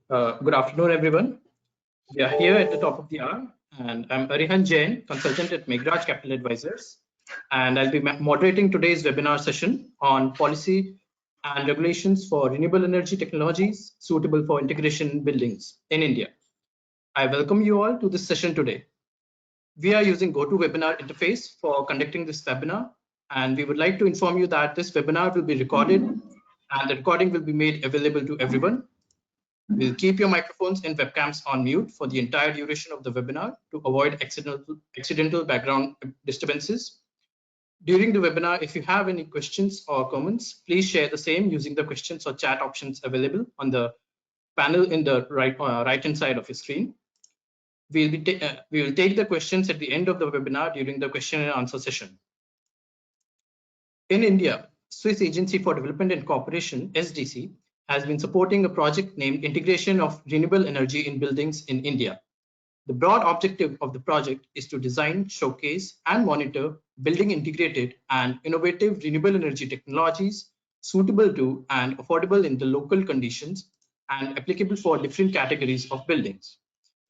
Good afternoon, everyone. We are here at the top of the hour, and I'm Arihan Jain, consultant at Meghraj Capital Advisors, and I'll be moderating today's webinar session on policy and regulations for renewable energy technologies suitable for integration in buildings in India. I welcome you all to this session today. We are using GoToWebinar interface for conducting this webinar, and we would like to inform you that this webinar will be recorded, and the recording will be made available to everyone. We'll keep your microphones and webcams on mute for the entire duration of the webinar to avoid accidental background disturbances. During the webinar, if you have any questions or comments, please share the same using the questions or chat options available on the panel in the right-hand side of your screen. We will take the questions at the end of the webinar during the question and answer session. In India, Swiss Agency for Development and Cooperation, SDC, has been supporting a project named Integration of Renewable Energy in Buildings in India. The broad objective of the project is to design, showcase, and monitor building integrated and innovative renewable energy technologies suitable to and affordable in the local conditions and applicable for different categories of buildings,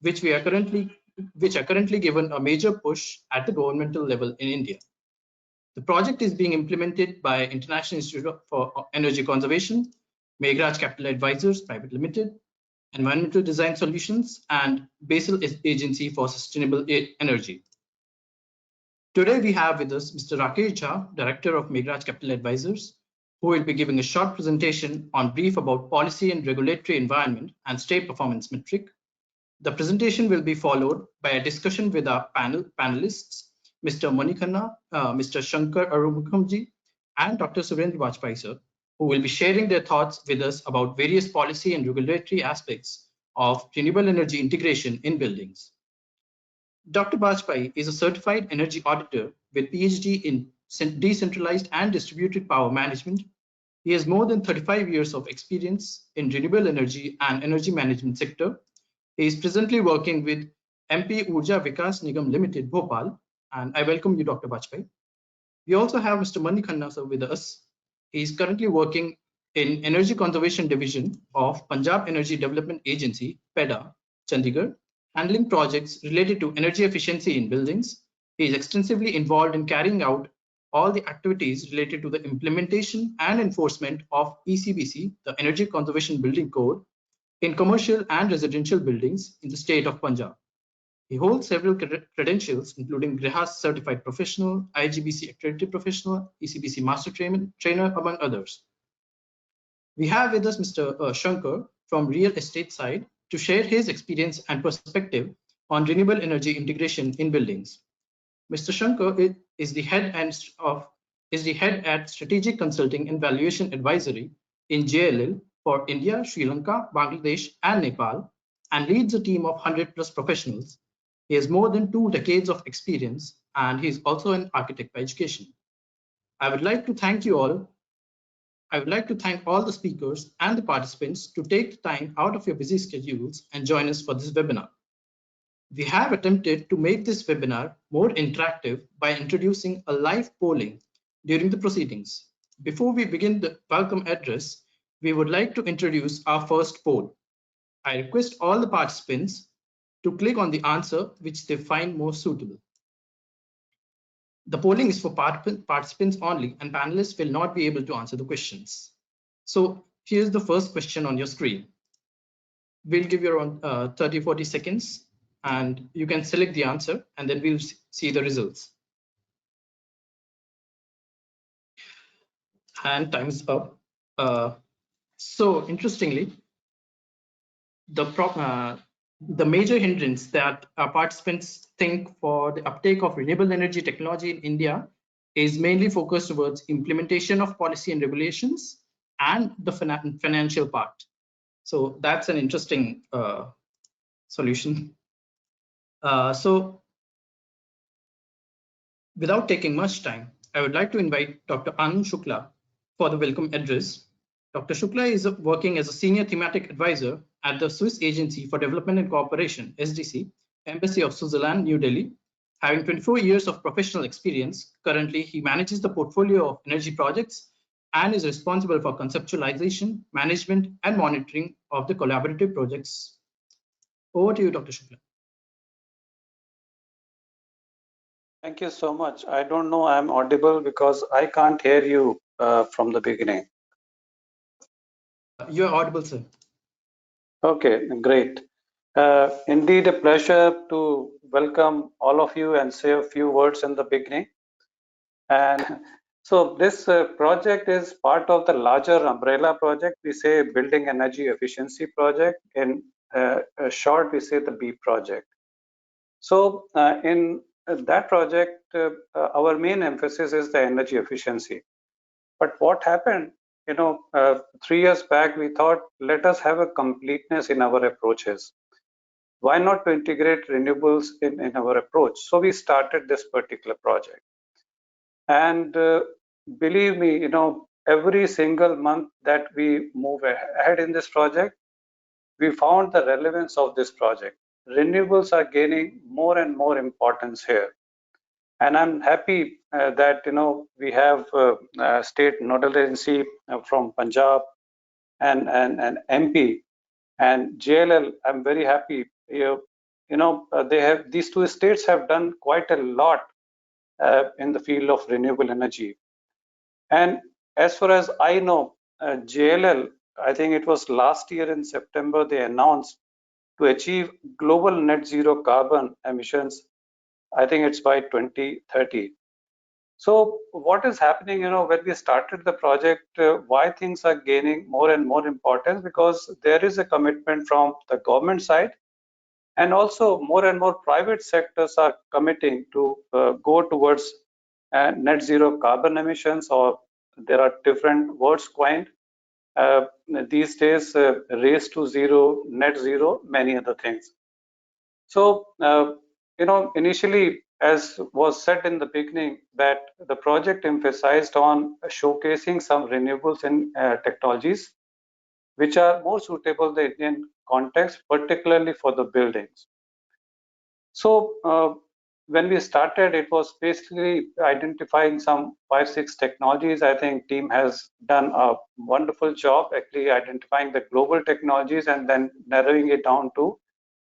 which are currently given a major push at the governmental level in India. The project is being implemented by International Institute for Energy Conservation, Meghraj Capital Advisors Private Limited, Environmental Design Solutions, and Basel Agency for Sustainable Energy. Today we have with us Mr. Rakesh Jha, Director of Meghraj Capital Advisors, who will be giving a short presentation on brief about policy and regulatory environment and state performance metric. The presentation will be followed by a discussion with our panelists, Mr. Mani Khanna, Mr. Shankar Arumukhamji, and Dr. Surendra Vajpayee, sir, who will be sharing their thoughts with us about various policy and regulatory aspects of renewable energy integration in buildings. Dr. Vajpayee is a certified energy auditor with PhD in decentralized and distributed power management. He has more than 35 years of experience in renewable energy and energy management sector. He is presently working with MP Urja Vikas Nigam Limited, Bhopal, and I welcome you, Dr. Vajpayee. We also have Mr. Mani Khanna, sir, with us. He is currently working in Energy Conservation Division of Punjab Energy Development Agency, PEDA, Chandigarh, handling projects related to energy efficiency in buildings. He is extensively involved in carrying out all the activities related to the implementation and enforcement of ECBC, the Energy Conservation Building Code, in commercial and residential buildings in the state of Punjab. He holds several credentials, including GRIHAS Certified Professional, IIGBC Accredited Professional, ECBC Master Trainer, among others. We have with us Mr. Shankar from real estate side to share his experience and perspective on renewable energy integration in buildings. Mr. Shankar is the head at Strategic Consulting and Valuation Advisory in JLL for India, Sri Lanka, Bangladesh, and Nepal, and leads a team of 100+ professionals. He has more than 2 decades of experience, and he is also an architect by education. I would like to thank all the speakers and the participants to take the time out of your busy schedules and join us for this webinar. We have attempted to make this webinar more interactive by introducing a live polling during the proceedings. Before we begin the welcome address, we would like to introduce our first poll. I request all the participants to click on the answer which they find most suitable. The polling is for participants only, and panelists will not be able to answer the questions. So here's the first question on your screen. We'll give you around 30-40 seconds, and you can select the answer, and then we'll see the results. And time's up. So interestingly, the major hindrance that our participants think for the uptake of renewable energy technology in India is mainly focused towards implementation of policy and regulations and the financial part. So that's an interesting solution. So without taking much time, I would like to invite Dr. Sonia Shukla for the welcome address. Dr. Shukla is working as a senior thematic advisor at the Swiss Agency for Development and Cooperation, SDC, Embassy of Switzerland, New Delhi. Having 24 years of professional experience, currently he manages the portfolio of energy projects and is responsible for conceptualization, management, and monitoring of the collaborative projects. Over to you, Dr. Shukla. Thank you so much. I don't know I'm audible because I can't hear you from the beginning. You're audible, sir. Okay, great. Indeed, a pleasure to welcome all of you and say a few words in the beginning. And so this project is part of the larger umbrella project. We say Building Energy Efficiency Project. In short, we say the BEEP project. So in that project, our main emphasis is the energy efficiency. But what happened, 3 years back, we thought, let us have a completeness in our approaches. Why not to integrate renewables in our approach? So we started this particular project. And believe me, every single month that we move ahead in this project, we found the relevance of this project. Renewables are gaining more and more importance here. And I'm happy that we have state nodal agency from Punjab and MP and JLL. I'm very happy. These two states have done quite a lot in the field of renewable energy. And as far as I know, JLL, I think it was last year in September, they announced to achieve global net zero carbon emissions. I think it's by 2030. So what is happening, when we started the project, why things are gaining more and more importance? Because there is a commitment from the government side, and also more and more private sectors are committing to go towards net zero carbon emissions, or there are different words coined these days, race to zero, net zero, many other things. So, initially, as was said in the beginning, that the project emphasized on showcasing some renewables and technologies which are more suitable in the Indian context, particularly for the buildings. So when we started, it was basically identifying some 5-6 technologies. I think team has done a wonderful job actually identifying the global technologies and then narrowing it down to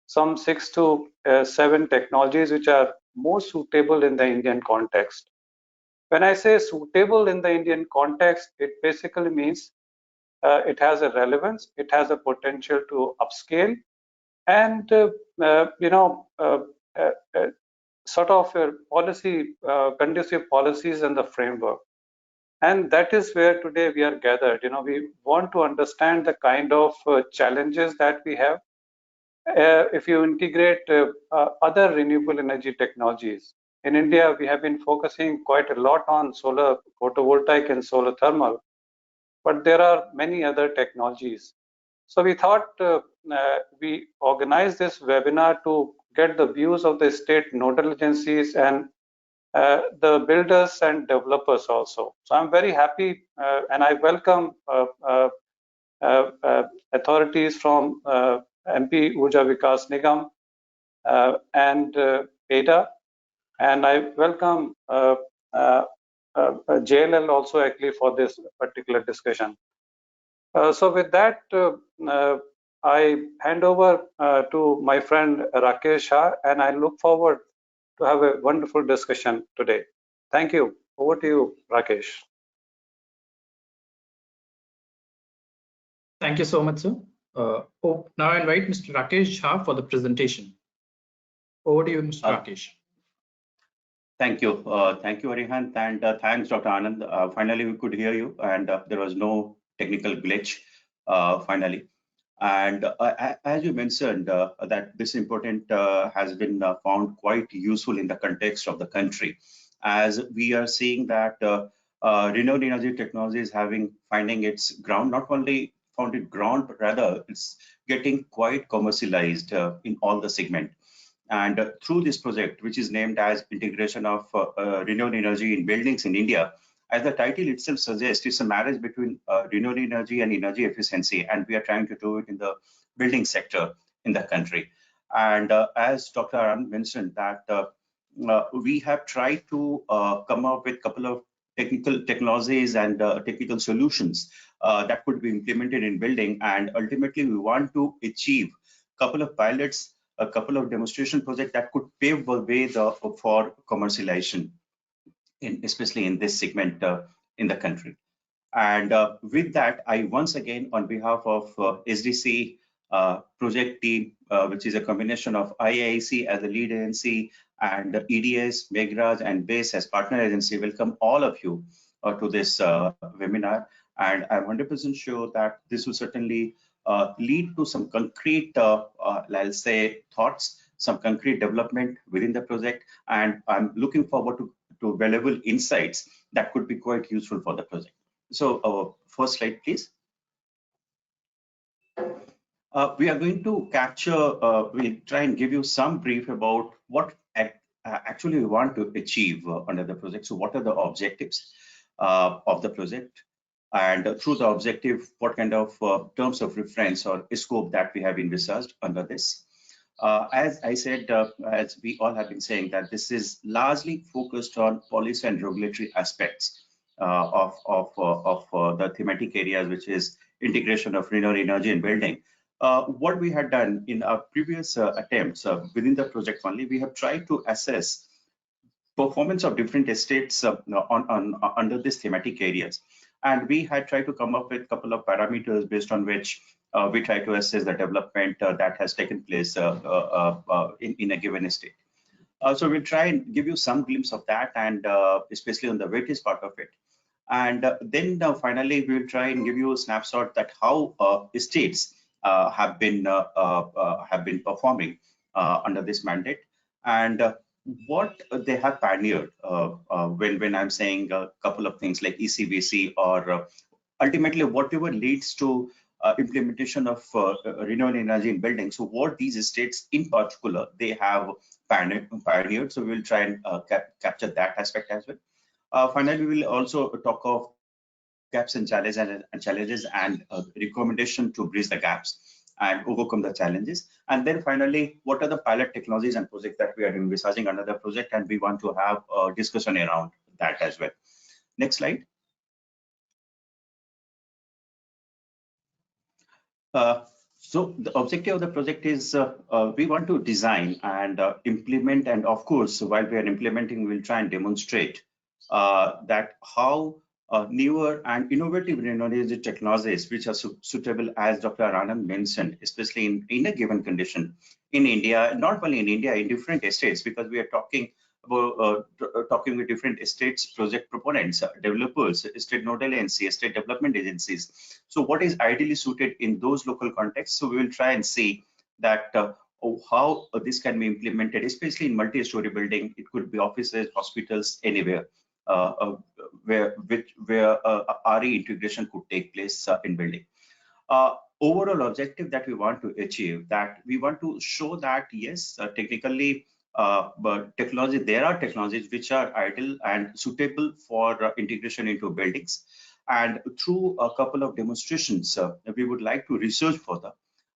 some 6 to 7 technologies which are more suitable in the Indian context. When I say suitable in the Indian context, it basically means it has a relevance, it has a potential to upscale, and sort of policy, conducive policies and the framework. And that is where today we are gathered. We want to understand the kind of challenges that we have if you integrate other renewable energy technologies. In India, we have been focusing quite a lot on solar photovoltaic and solar thermal, but there are many other technologies. So we thought we organized this webinar to get the views of the state nodal agencies and the builders and developers also. So I'm very happy and I welcome authorities from MP Urja Vikas Nigam and ADA, and I welcome JLL also actually for this particular discussion. So with that, I hand over to my friend Rakesh Shah, and I look forward to have a wonderful discussion today. Thank you. Over to you, Rakesh. Thank you so much, sir. Now I invite Mr. Rakesh Shah for the presentation. Over to you, Mr. Rakesh. Thank you. Thank you, Arihan, and thanks, Dr. Anand. Finally, we could hear you, and there was no technical glitch, finally. And as you mentioned, that this important has been found quite useful in the context of the country, as we are seeing that renewable energy technology is finding its ground, not only found its ground, but rather it's getting quite commercialized in all the segment. And through this project, which is named as Integration of Renewable Energy in Buildings in India, as the title itself suggests, it's a marriage between renewable energy and energy efficiency, and we are trying to do it in the building sector in the country. And as Dr. Anand mentioned, that we have tried to come up with a couple of technical technologies and technical solutions that could be implemented in building. And ultimately, we want to achieve a couple of pilots, a couple of demonstration projects that could pave the way for commercialization, especially in this segment in the country. And with that, I once again, on behalf of SDC project team, which is a combination of IIEC as the lead agency and EDS, Megraj, and BASE as partner agency, welcome all of you to this webinar. And I'm 100% sure that this will certainly lead to some concrete, I'll say, thoughts, some concrete development within the project. And I'm looking forward to valuable insights that could be quite useful for the project. So first slide, please. We are going to capture, we'll try and give you some brief about what actually we want to achieve under the project. So what are the objectives of the project? And through the objective, what kind of terms of reference or scope that we have envisaged under this. As I said, as we all have been saying, that this is largely focused on policy and regulatory aspects of the thematic areas, which is integration of renewable energy in building. What we had done in our previous attempts within the project only, we have tried to assess performance of different estates under these thematic areas. And we had tried to come up with a couple of parameters based on which we try to assess the development that has taken place in a given estate. So we'll try and give you some glimpse of that, and especially on the weightage part of it. And then finally, we'll try and give you a snapshot that how estates have been performing under this mandate, and what they have pioneered. When I'm saying a couple of things like ECBC or ultimately whatever leads to implementation of renewable energy in buildings. So what these estates in particular they have pioneered. So we'll try and capture that aspect as well. Finally, we will also talk of gaps and challenges and recommendation to bridge the gaps and overcome the challenges. And then finally, what are the pilot technologies and projects that we are envisaging under the project, and we want to have a discussion around that as well. Next slide. So the objective of the project is we want to design and implement, and of course, while we are implementing, we'll try and demonstrate that how newer and innovative renewable energy technologies, which are suitable, as Dr. Anand mentioned, especially in a given condition in India, not only in India, in different estates, because we are talking about talking with different estates, project proponents, developers, estate nodal agencies, estate development agencies. So what is ideally suited in those local contexts? So we will try and see that how this can be implemented, especially in multi-story building. It could be offices, hospitals, anywhere where RE integration could take place in building. Overall objective that we want to achieve, that we want to show that yes, technically, but technology, there are technologies which are ideal and suitable for integration into buildings. And through a couple of demonstrations, we would like to research further.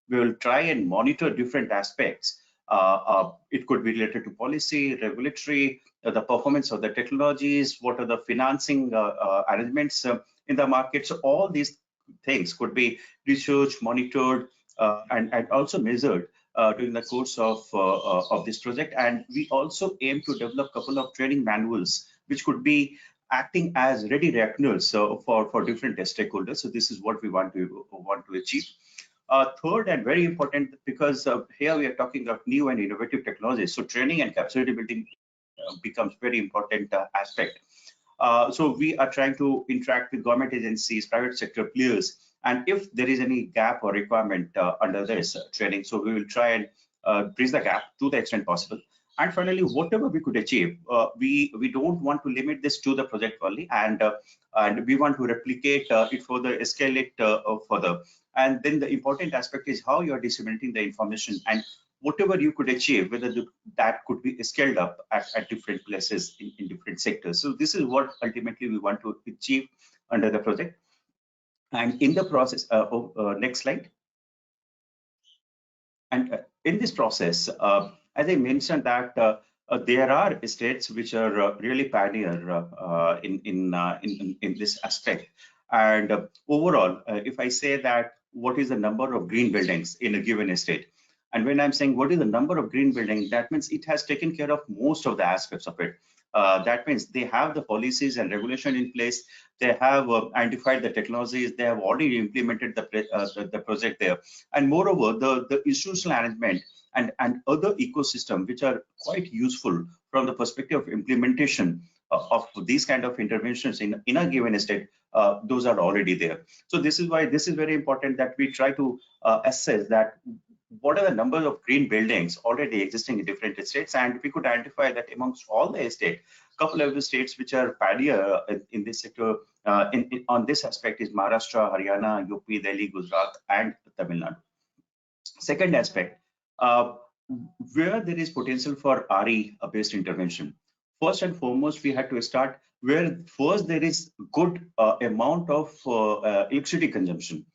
We will try and monitor different aspects. It could be related to policy, regulatory, the performance of the technologies, what are the financing arrangements in the market. So all these things could be researched, monitored, and also measured during the course of this project. And we also aim to develop a couple of training manuals, which could be acting as ready reckoners for different stakeholders. So this is what we want to achieve. Third, and very important, because here we are talking of new and innovative technologies, so training and capacity building becomes very important aspect. So we are trying to interact with government agencies, private sector players, and if there is any gap or requirement under this training, so we will try and bridge the gap to the extent possible. And finally, whatever we could achieve, we don't want to limit this to the project only, and we want to replicate it further, scale it further. And then the important aspect is how you are disseminating the information, and whatever you could achieve, whether that could be scaled up at different places in different sectors. So this is what ultimately we want to achieve under the project. And in the process, next slide. And in this process, as I mentioned that there are states which are really pioneer in this aspect. And overall, if I say that what is the number of green buildings in a given estate, and when I'm saying what is the number of green buildings, that means it has taken care of most of the aspects of it. That means they have the policies and regulation in place. They have identified the technologies. They have already implemented the project there. And moreover, the institutional arrangement and other ecosystem which are quite useful from the perspective of implementation of these kind of interventions in a given estate, those are already there. So this is why this is very important that we try to assess that what are the number of green buildings already existing in different estates, and we could identify that amongst all the estate, couple of the states which are pioneer in this sector on this aspect is Maharashtra, Haryana, UP, Delhi, Gujarat, and Tamil Nadu. Second aspect, where there is potential for RE-based intervention. First and foremost, we had to start where first there is good amount of electricity consumption.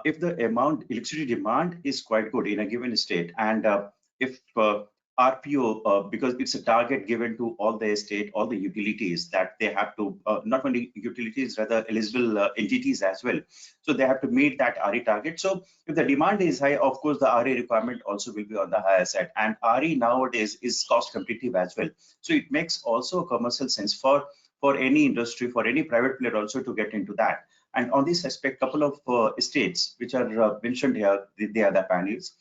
If the electricity demand is quite good in a given state, and if RPO, because it's a target given to all the estate, all the utilities that they have to, not only utilities, rather eligible entities as well. So they have to meet that RE target. So if the demand is high, of course, the RE requirement also will be on the higher side. And RE nowadays is cost competitive as well. So it makes also a commercial sense for any industry, for any private player also to get into that. And on this aspect, couple of states which are mentioned here, they are the pioneers.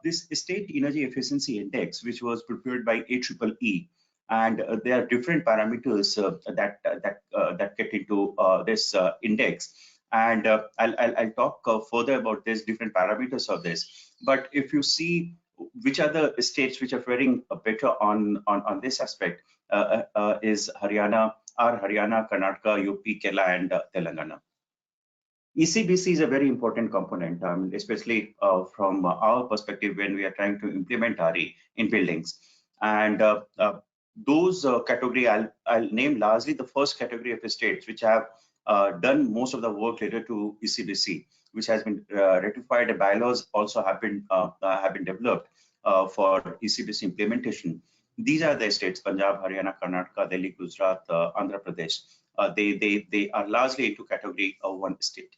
This State Energy Efficiency Index, which was prepared by IIEC, and there are different parameters that get into this index. And I'll talk further about this different parameters of this. But if you see which are the states which are faring better on this aspect, is Haryana, Karnataka, UP, Kerala, and Telangana. ECBC is a very important component, especially from our perspective when we are trying to implement RE in buildings. And those category, I'll name largely the first category of states which have done most of the work related to ECBC, which has been ratified. Bylaws also have been developed for ECBC implementation. These are the states: Punjab, Haryana, Karnataka, Delhi, Gujarat, Andhra Pradesh. They are largely into category 1 state.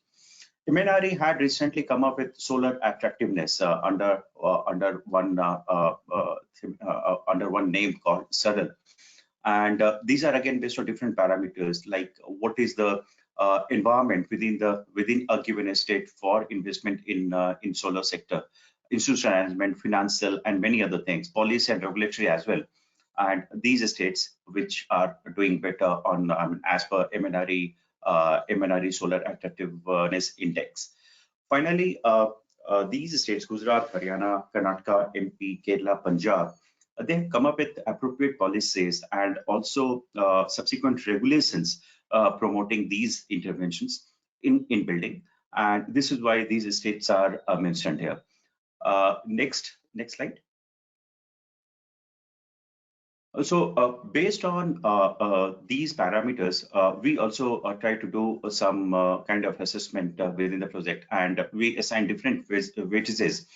MNRE had recently come up with solar attractiveness under one name called SADAL, and these are again based on different parameters like what is the environment within a given estate for investment in solar sector, institutional arrangement, financial, and many other things, policy and regulatory as well. And these estates which are doing better on as per MNRE Solar Attractiveness Index. Finally, these states, Gujarat, Haryana, Karnataka, MP, Kerala, Punjab, they have come up with appropriate policies and also subsequent regulations promoting these interventions in building. And this is why these states are mentioned here. Next slide. So based on these parameters, we also try to do some kind of assessment within the project, and we assign different weightages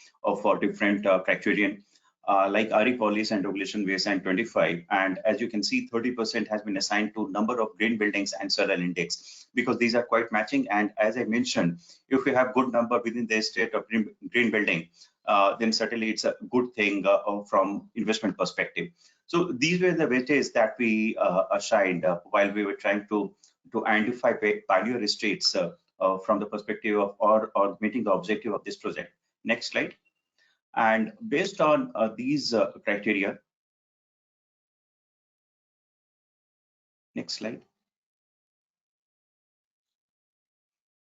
for different criterion. Like RE policy and regulation, we assign 25, and as you can see, 30% has been assigned to number of green buildings and SADAL index, because these are quite matching. And as I mentioned, if you have good number within the state of green building, then certainly it's a good thing from investment perspective. So these were the weightages that we assigned while we were trying to identify pioneer estates from the perspective of or meeting the objective of this project. Next slide. And based on these criteria, next slide.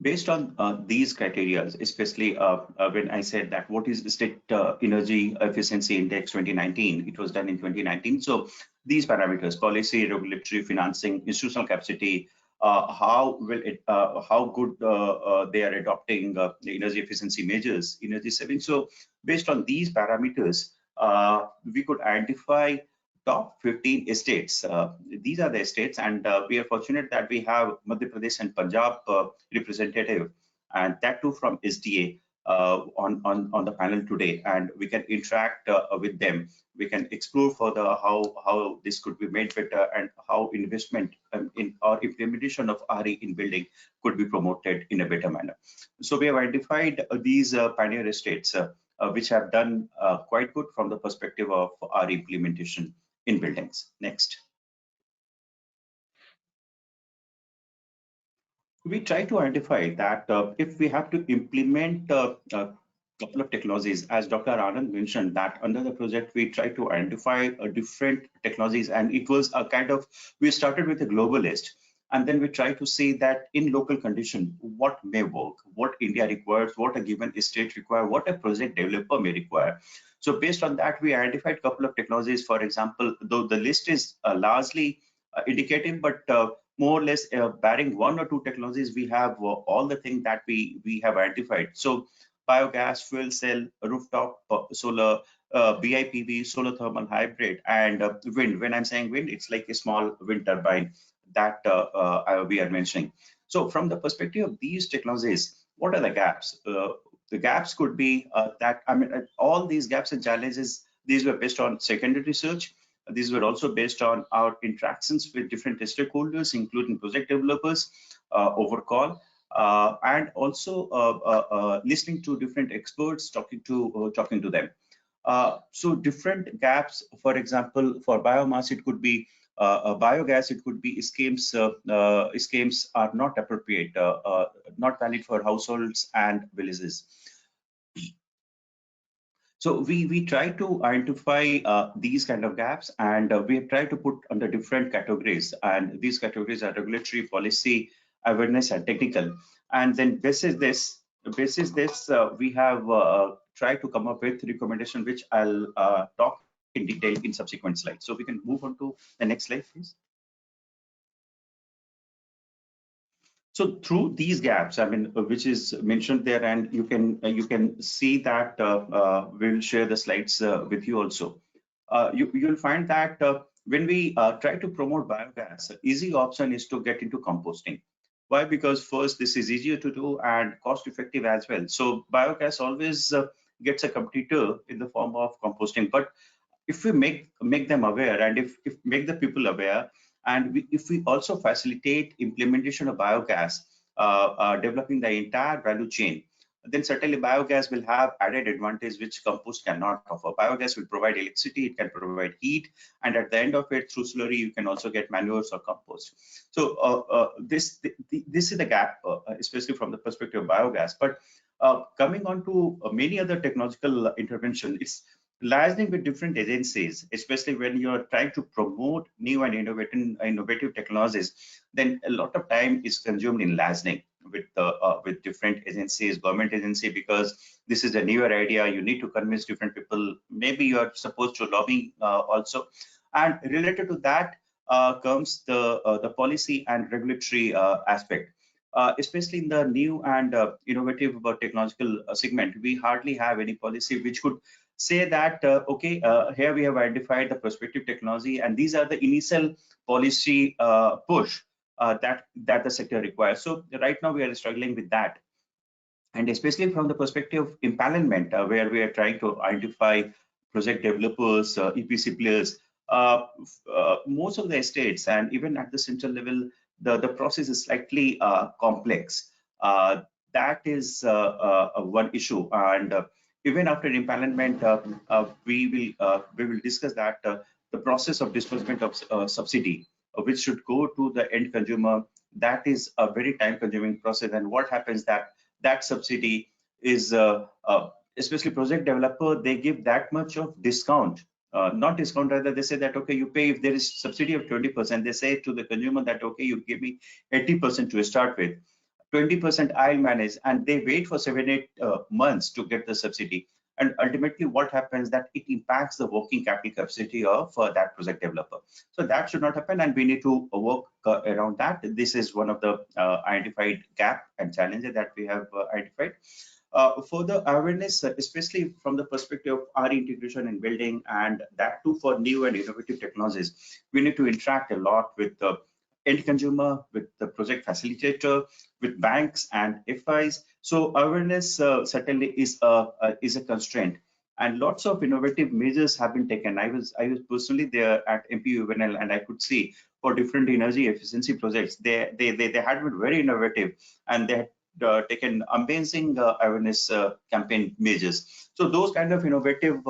Based on these criteria, especially when I said that what is the State Energy Efficiency Index 2019, it was done in 2019. So these parameters: policy, regulatory, financing, institutional capacity, how good they are adopting the energy efficiency measures, energy saving. So based on these parameters, we could identify top 15 estates. These are the estates, and we are fortunate that we have Madhya Pradesh and Punjab representative, and that too from SDA, on the panel today, and we can interact with them. We can explore further how this could be made better and how investment in or implementation of RE in building could be promoted in a better manner. So we have identified these pioneer estates which have done quite good from the perspective of RE implementation in buildings. Next. We try to identify that if we have to implement a couple of technologies, as Dr. Anand mentioned, that under the project we try to identify different technologies, and it was a kind of, we started with a global list, and then we try to see that in local condition what may work, what India requires, what a given state require, what a project developer may require. So based on that, we identified a couple of technologies. For example, though the list is largely indicative, but more or less barring one or two technologies, we have all the things that we have identified. So biogas, fuel cell, rooftop solar, BIPV, solar thermal hybrid, and wind. When I'm saying wind, it's like a small wind turbine that we are mentioning. So from the perspective of these technologies, what are the gaps? The gaps could be that, I mean, all these gaps and challenges, these were based on secondary research. These were also based on our interactions with different stakeholders, including project developers, over call, and also listening to different experts, talking to them. So different gaps, for example, for biomass, it could be biogas, it could be schemes. Schemes are not appropriate, not valid for households and villages. So we try to identify these kind of gaps, and we try to put under different categories, and these categories are regulatory, policy, awareness, and technical. And then basis this, we have tried to come up with recommendation, which I'll talk in detail in subsequent slides. So we can move on to the next slide, please. So through these gaps, I mean, which is mentioned there, and you can see that we'll share the slides with you also. You'll find that when we try to promote biogas, easy option is to get into composting. Why? Because first, this is easier to do and cost effective as well. So biogas always gets a competitor in the form of composting. But if we make them aware, and if make the people aware, and if we also facilitate implementation of biogas, developing the entire value chain, then certainly biogas will have added advantage which compost cannot offer. Biogas will provide electricity, it can provide heat, and at the end of it, through slurry, you can also get manures or compost. So this is the gap, especially from the perspective of biogas. But coming on to many other technological intervention, it's liaising with different agencies, especially when you're trying to promote new and innovative technologies, then a lot of time is consumed in liaising with different agencies, government agency, because this is a newer idea. You need to convince different people. Maybe you are supposed to lobby also, and related to that comes the policy and regulatory aspect. Especially in the new and innovative technological segment, we hardly have any policy which could say that okay, here we have identified the prospective technology, and these are the initial policy push that the sector requires. So right now we are struggling with that, and especially from the perspective of empanelment, where we are trying to identify project developers, EPC players. Most of the estates, and even at the central level, the process is slightly complex. That is one issue, and even after empanelment, we will discuss that the process of disbursement of subsidy, which should go to the end consumer, that is a very time-consuming process. And what happens that subsidy is, especially project developer, they give that much of discount. Not discount, rather they say that, okay, you pay, if there is subsidy of 20%, they say to the consumer that, okay, you give me 80% to start with, 20% I'll manage, and they wait for 7-8 months to get the subsidy. And ultimately what happens that it impacts the working capital capacity of that project developer. So that should not happen, and we need to work around that. This is one of the identified gap and challenges that we have identified. Further awareness, especially from the perspective of RE integration in building, and that too for new and innovative technologies, we need to interact a lot with the end consumer, with the project facilitator, with banks and FIs. So awareness certainly is a constraint, and lots of innovative measures have been taken. I was personally there at MPUNL, and I could see for different energy efficiency projects, they had been very innovative, and they had taken amazing awareness campaign measures. So those kind of innovative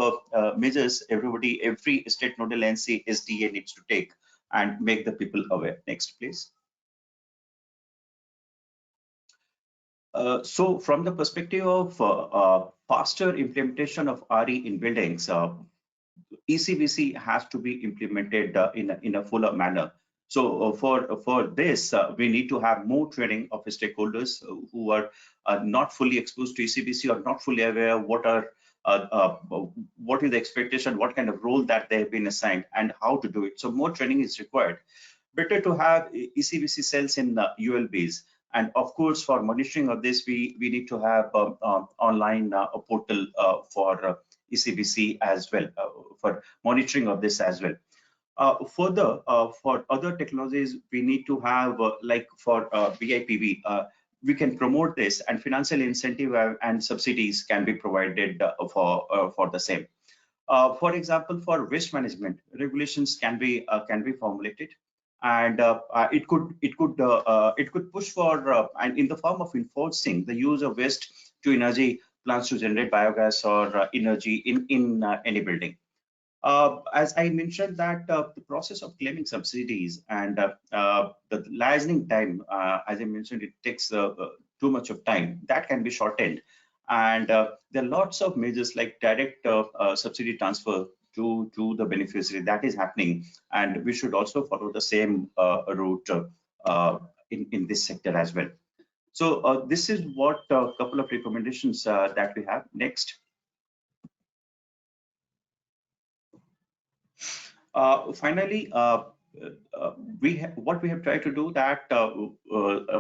measures, every state nodal NC SDA needs to take and make the people aware. Next, please. So from the perspective of faster implementation of RE in buildings, ECBC has to be implemented in a fuller manner. So for this, we need to have more training of stakeholders who are not fully exposed to ECBC or not fully aware what is the expectation, what kind of role that they have been assigned, and how to do it. So more training is required. Better to have ECBC cells in ULBs. And of course, for monitoring of this, we need to have online portal for ECBC as well, for monitoring of this as well. Further, for other technologies, we need to have, like for BIPV, we can promote this, and financial incentive and subsidies can be provided for the same. For example, for waste management, regulations can be formulated, and it could push for and in the form of enforcing the use of waste to energy plants to generate biogas or energy in any building. As I mentioned, that the process of claiming subsidies and the licensing time, as I mentioned, it takes too much of time. That can be shortened, and there are lots of measures like direct subsidy transfer to the beneficiary that is happening, and we should also follow the same route in this sector as well. So this is what a couple of recommendations that we have. Next. Finally, what we have tried to do that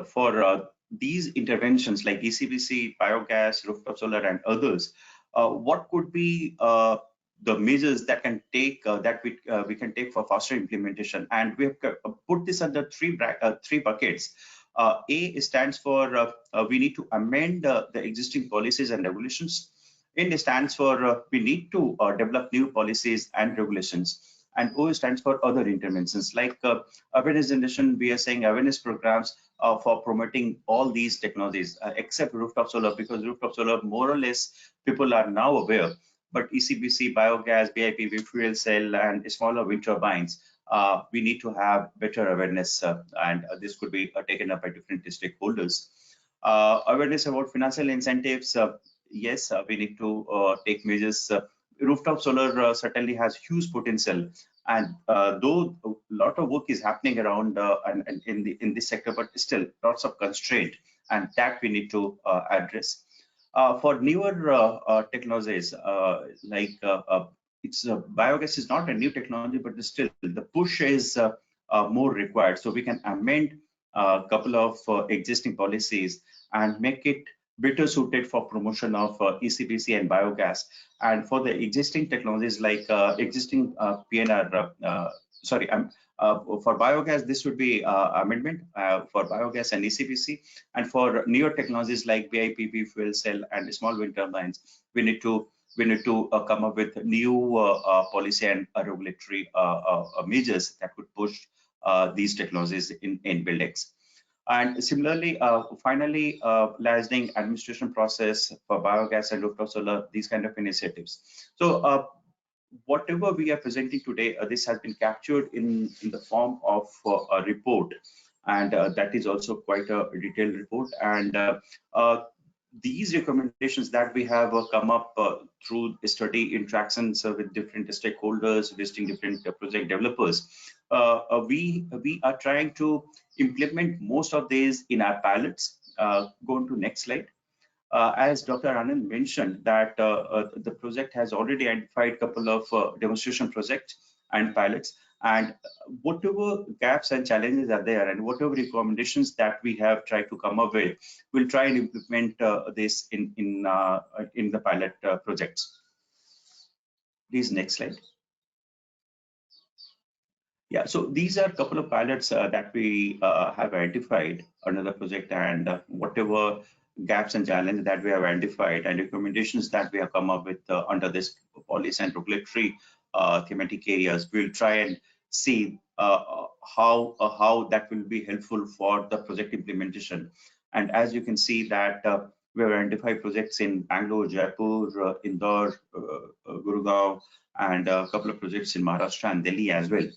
for these interventions like ECBC, biogas, rooftop solar, and others, what could be the measures that can take that we can take for faster implementation? And we have put this under three buckets. A stands for we need to amend the existing policies and regulations. N stands for we need to develop new policies and regulations. And O stands for other interventions like awareness generation. We are saying awareness programs for promoting all these technologies except rooftop solar, because rooftop solar more or less people are now aware. But ECBC, biogas, BIPV, fuel cell, and smaller wind turbines, we need to have better awareness, and this could be taken up by different stakeholders. Awareness about financial incentives. Yes, we need to take measures. Rooftop solar certainly has huge potential, and though a lot of work is happening around and in this sector, but still lots of constraint, and that we need to address. For newer technologies like biogas is not a new technology, but still the push is more required. So we can amend a couple of existing policies and make it better suited for promotion of ECBC and biogas. And for the existing technologies like existing PNR, for biogas, this would be amendment for biogas and ECBC. And for newer technologies like BIPV, fuel cell, and small wind turbines, we need to come up with new policy and regulatory measures that would push these technologies in buildings. And similarly, finally, licensing administration process for biogas and rooftop solar, these kind of initiatives. So whatever we are presenting today, this has been captured in the form of a report, and that is also quite a detailed report. And these recommendations that we have come up through study interactions with different stakeholders, visiting different project developers. We are trying to implement most of these in our pilots. Go on to next slide. As Dr. Anand mentioned, that the project has already identified a couple of demonstration projects and pilots, and whatever gaps and challenges are there, and whatever recommendations that we have tried to come up with, we'll try and implement this in the pilot projects. Please, next slide. Yeah, so these are a couple of pilots that we have identified under the project, and whatever gaps and challenges that we have identified and recommendations that we have come up with under this policy and regulatory thematic areas. We'll try and see how that will be helpful for the project implementation. And as you can see that we have identified projects in Bangalore, Jaipur, Indore, Gurgaon, and a couple of projects in Maharashtra and Delhi as well.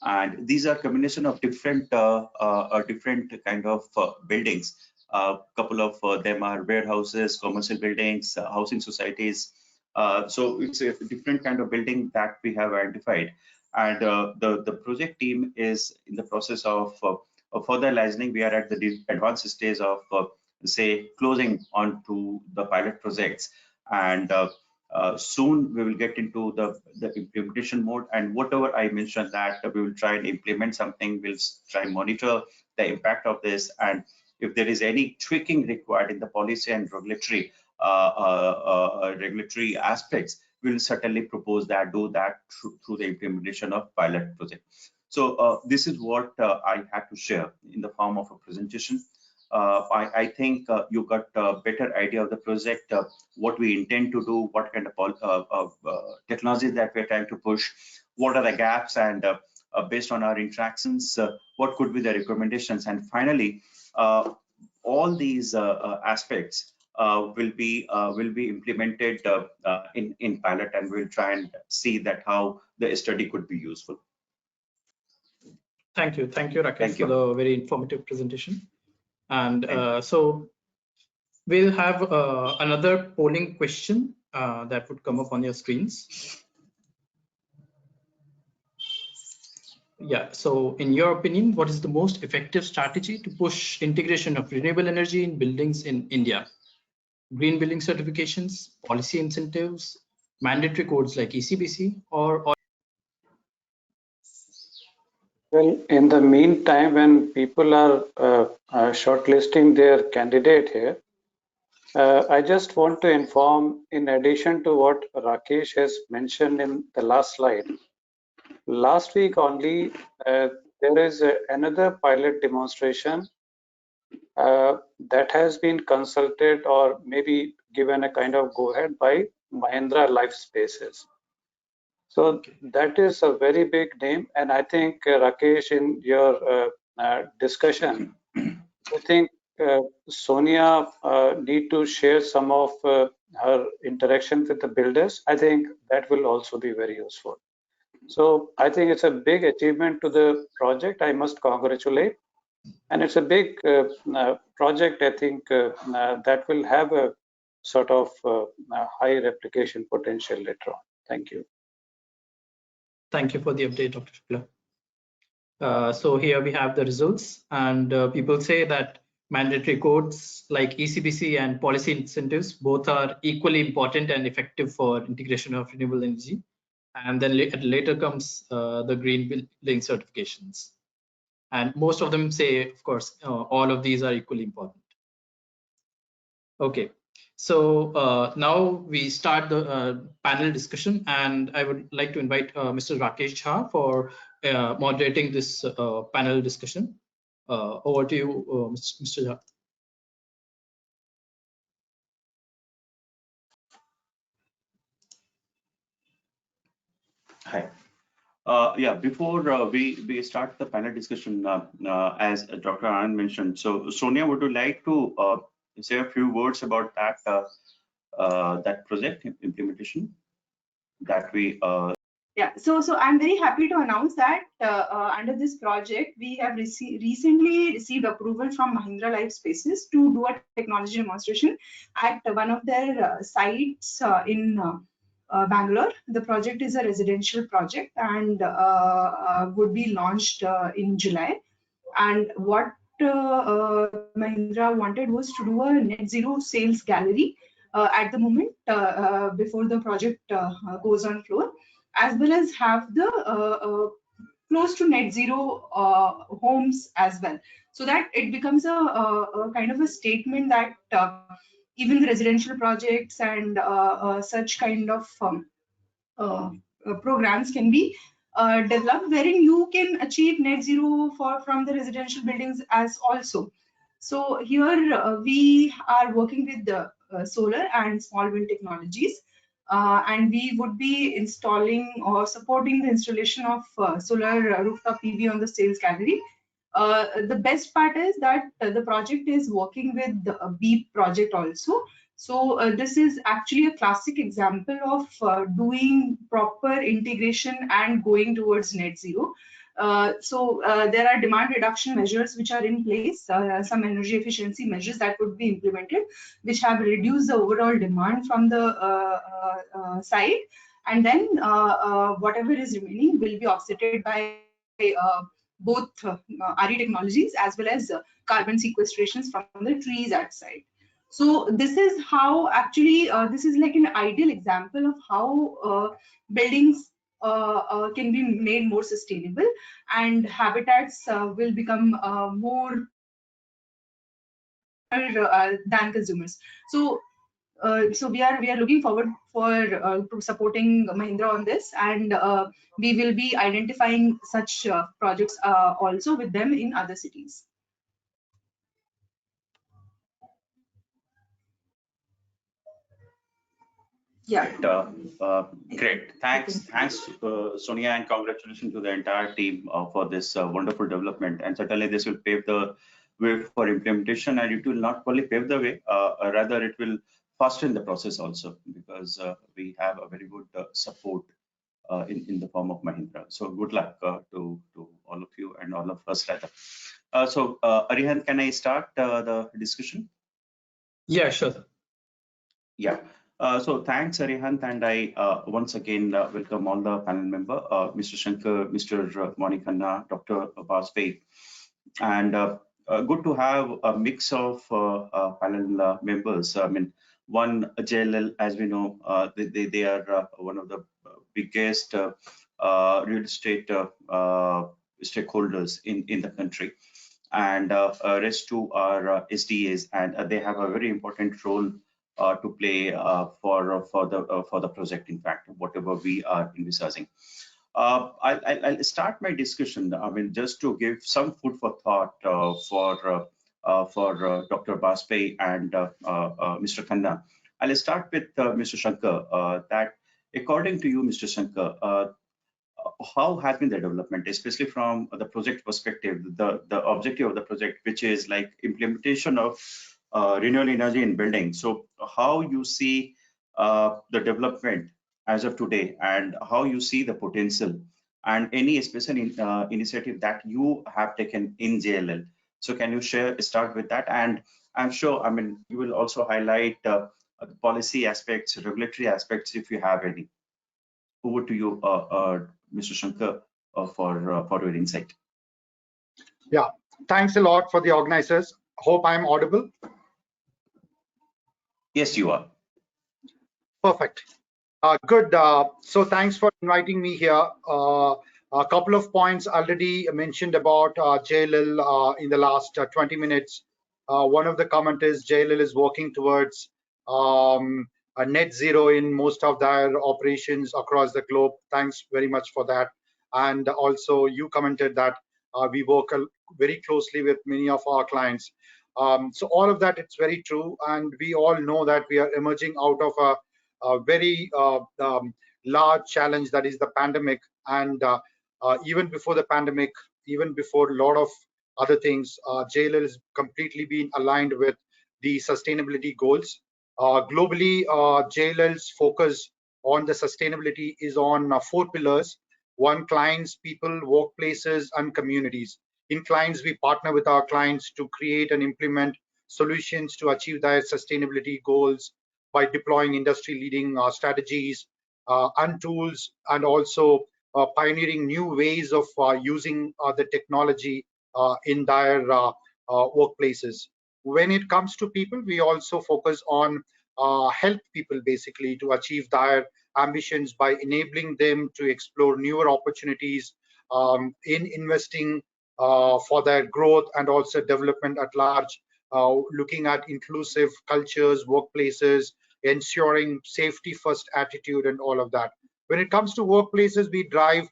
And these are combination of different kind of buildings. A couple of them are warehouses, commercial buildings, housing societies. So it's a different kind of building that we have identified. And the project team is in the process of further licensing. We are at the advanced stage of say closing on to the pilot projects, and soon we will get into the implementation mode. And whatever I mentioned that we will try and implement something, we'll try and monitor the impact of this, and if there is any tweaking required in the policy and regulatory aspects, we'll certainly propose that, do that through the implementation of pilot project. So this is what I had to share in the form of a presentation. I think you got a better idea of the project, what we intend to do, what kind of technologies that we're trying to push, what are the gaps, and based on our interactions, what could be the recommendations. And finally, all these aspects will be implemented in pilot, and we'll try and see that how the study could be useful. Thank you, Rakesh, for the very informative presentation. And so we'll have another polling question that would come up on your screens. Yeah, so in your opinion, what is the most effective strategy to push integration of renewable energy in buildings in India? Green building certifications, policy incentives, mandatory codes like ECBC, or Well, in the meantime, when people are shortlisting their candidate here, I just want to inform, in addition to what Rakesh has mentioned in the last slide, last week only, there is another pilot demonstration that has been consulted or maybe given a kind of go-ahead by Mahindra Life Spaces. So that is a very big name, and I think Rakesh, in your discussion, I think Sonia need to share some of her interaction with the builders. I think that will also be very useful. So I think it's a big achievement to the project. I must congratulate, and it's a big project. I think that will have a sort of high replication potential later on. Thank you. Thank you for the update, Dr. Shukla. So here we have the results, and people say that mandatory codes like ECBC and policy incentives both are equally important and effective for integration of renewable energy. And then later comes the green building certifications. And most of them say, of course, all of these are equally important. Okay. So now we start the panel discussion, and I would like to invite Mr. Rakesh Jha for moderating this panel discussion. Over to you, Mr. Jha. Hi. Yeah, before we start the panel discussion, as Dr. Anand mentioned, so Sonia, would you like to say a few words about that that project implementation that we Yeah, so I'm very happy to announce that under this project we have recently received approval from Mahindra Life Spaces to do a technology demonstration at one of their sites in Bangalore. The project is a residential project and would be launched in July. And what Mahindra wanted was to do a net zero sales gallery at the moment before the project goes on floor, as well as have the close to net zero homes as well, so that it becomes a kind of a statement that even the residential projects and such kind of programs can be developed, wherein you can achieve net zero from the residential buildings as also. So here we are working with the solar and small wind technologies, and we would be installing or supporting the installation of solar rooftop PV on the sales gallery. The best part is that the project is working with the BEEP project also. So this is actually a classic example of doing proper integration and going towards net zero. There are demand reduction measures which are in place, some energy efficiency measures that would be implemented, which have reduced the overall demand from the side, and then whatever is remaining will be offsetted by both RE technologies as well as carbon sequestrations from the trees at site. So this is how actually this is like an ideal example of how buildings can be made more sustainable, and habitats will become more than consumers. So we are looking forward for to supporting Mahindra on this, and we will be identifying such projects also with them in other cities. Yeah. Great. Thanks, Sonia, and congratulations to the entire team for this wonderful development. And certainly, this will pave the way for implementation, and it will not only pave the way, rather it will fasten the process also, because we have a very good support in the form of Mahindra. So good luck to all of you and all of us rather. Arihan, can I start the discussion? Yeah, sure. Yeah. So thanks, Arihant, and I once again welcome all the panel member, Mr. Shankar, Mr. Monikhanna, Dr. Bajpai, and good to have a mix of panel members. I mean, one JLL, as we know, they are one of the biggest real estate stakeholders in the country, and rest two are SDAs, and they have a very important role to play for the project. In fact, whatever we are envisaging, I'll start my discussion. I mean, just to give some food for thought for Dr. Bajpai and Mr. Khanna. I'll start with Mr. Shankar. That according to you, Mr. Shankar, how has been the development, especially from the project perspective, the objective of the project, which is like implementation of renewable energy in building. So how you see the development as of today, and how you see the potential, and any special initiative that you have taken in JLL. So can you start with that? And I'm sure, I mean, you will also highlight the policy aspects, regulatory aspects, if you have any. Over to you, Mr. Shankar, for your insight. Yeah, thanks a lot for the organizers. Hope I'm audible. Yes, you are. Perfect. Good. So thanks for inviting me here. A couple of points already mentioned about JLL in the last 20 minutes. One of the comment is JLL is working towards a net zero in most of their operations across the globe. Thanks very much for that. And also you commented that we work very closely with many of our clients. So all of that, it's very true. And we all know that we are emerging out of a very large challenge, that is the pandemic. And even before the pandemic, even before a lot of other things, JLL has completely been aligned with the sustainability goals. Globally, JLL's focus on the sustainability is on 4 pillars. One, clients, people, workplaces, and communities. In clients, we partner with our clients to create and implement solutions to achieve their sustainability goals by deploying industry-leading strategies and tools, and also pioneering new ways of using the technology in their workplaces. When it comes to people, we also focus on help people basically to achieve their ambitions by enabling them to explore newer opportunities in investing for their growth and also development at large, looking at inclusive cultures, workplaces, ensuring safety first attitude and all of that. When it comes to workplaces, we drive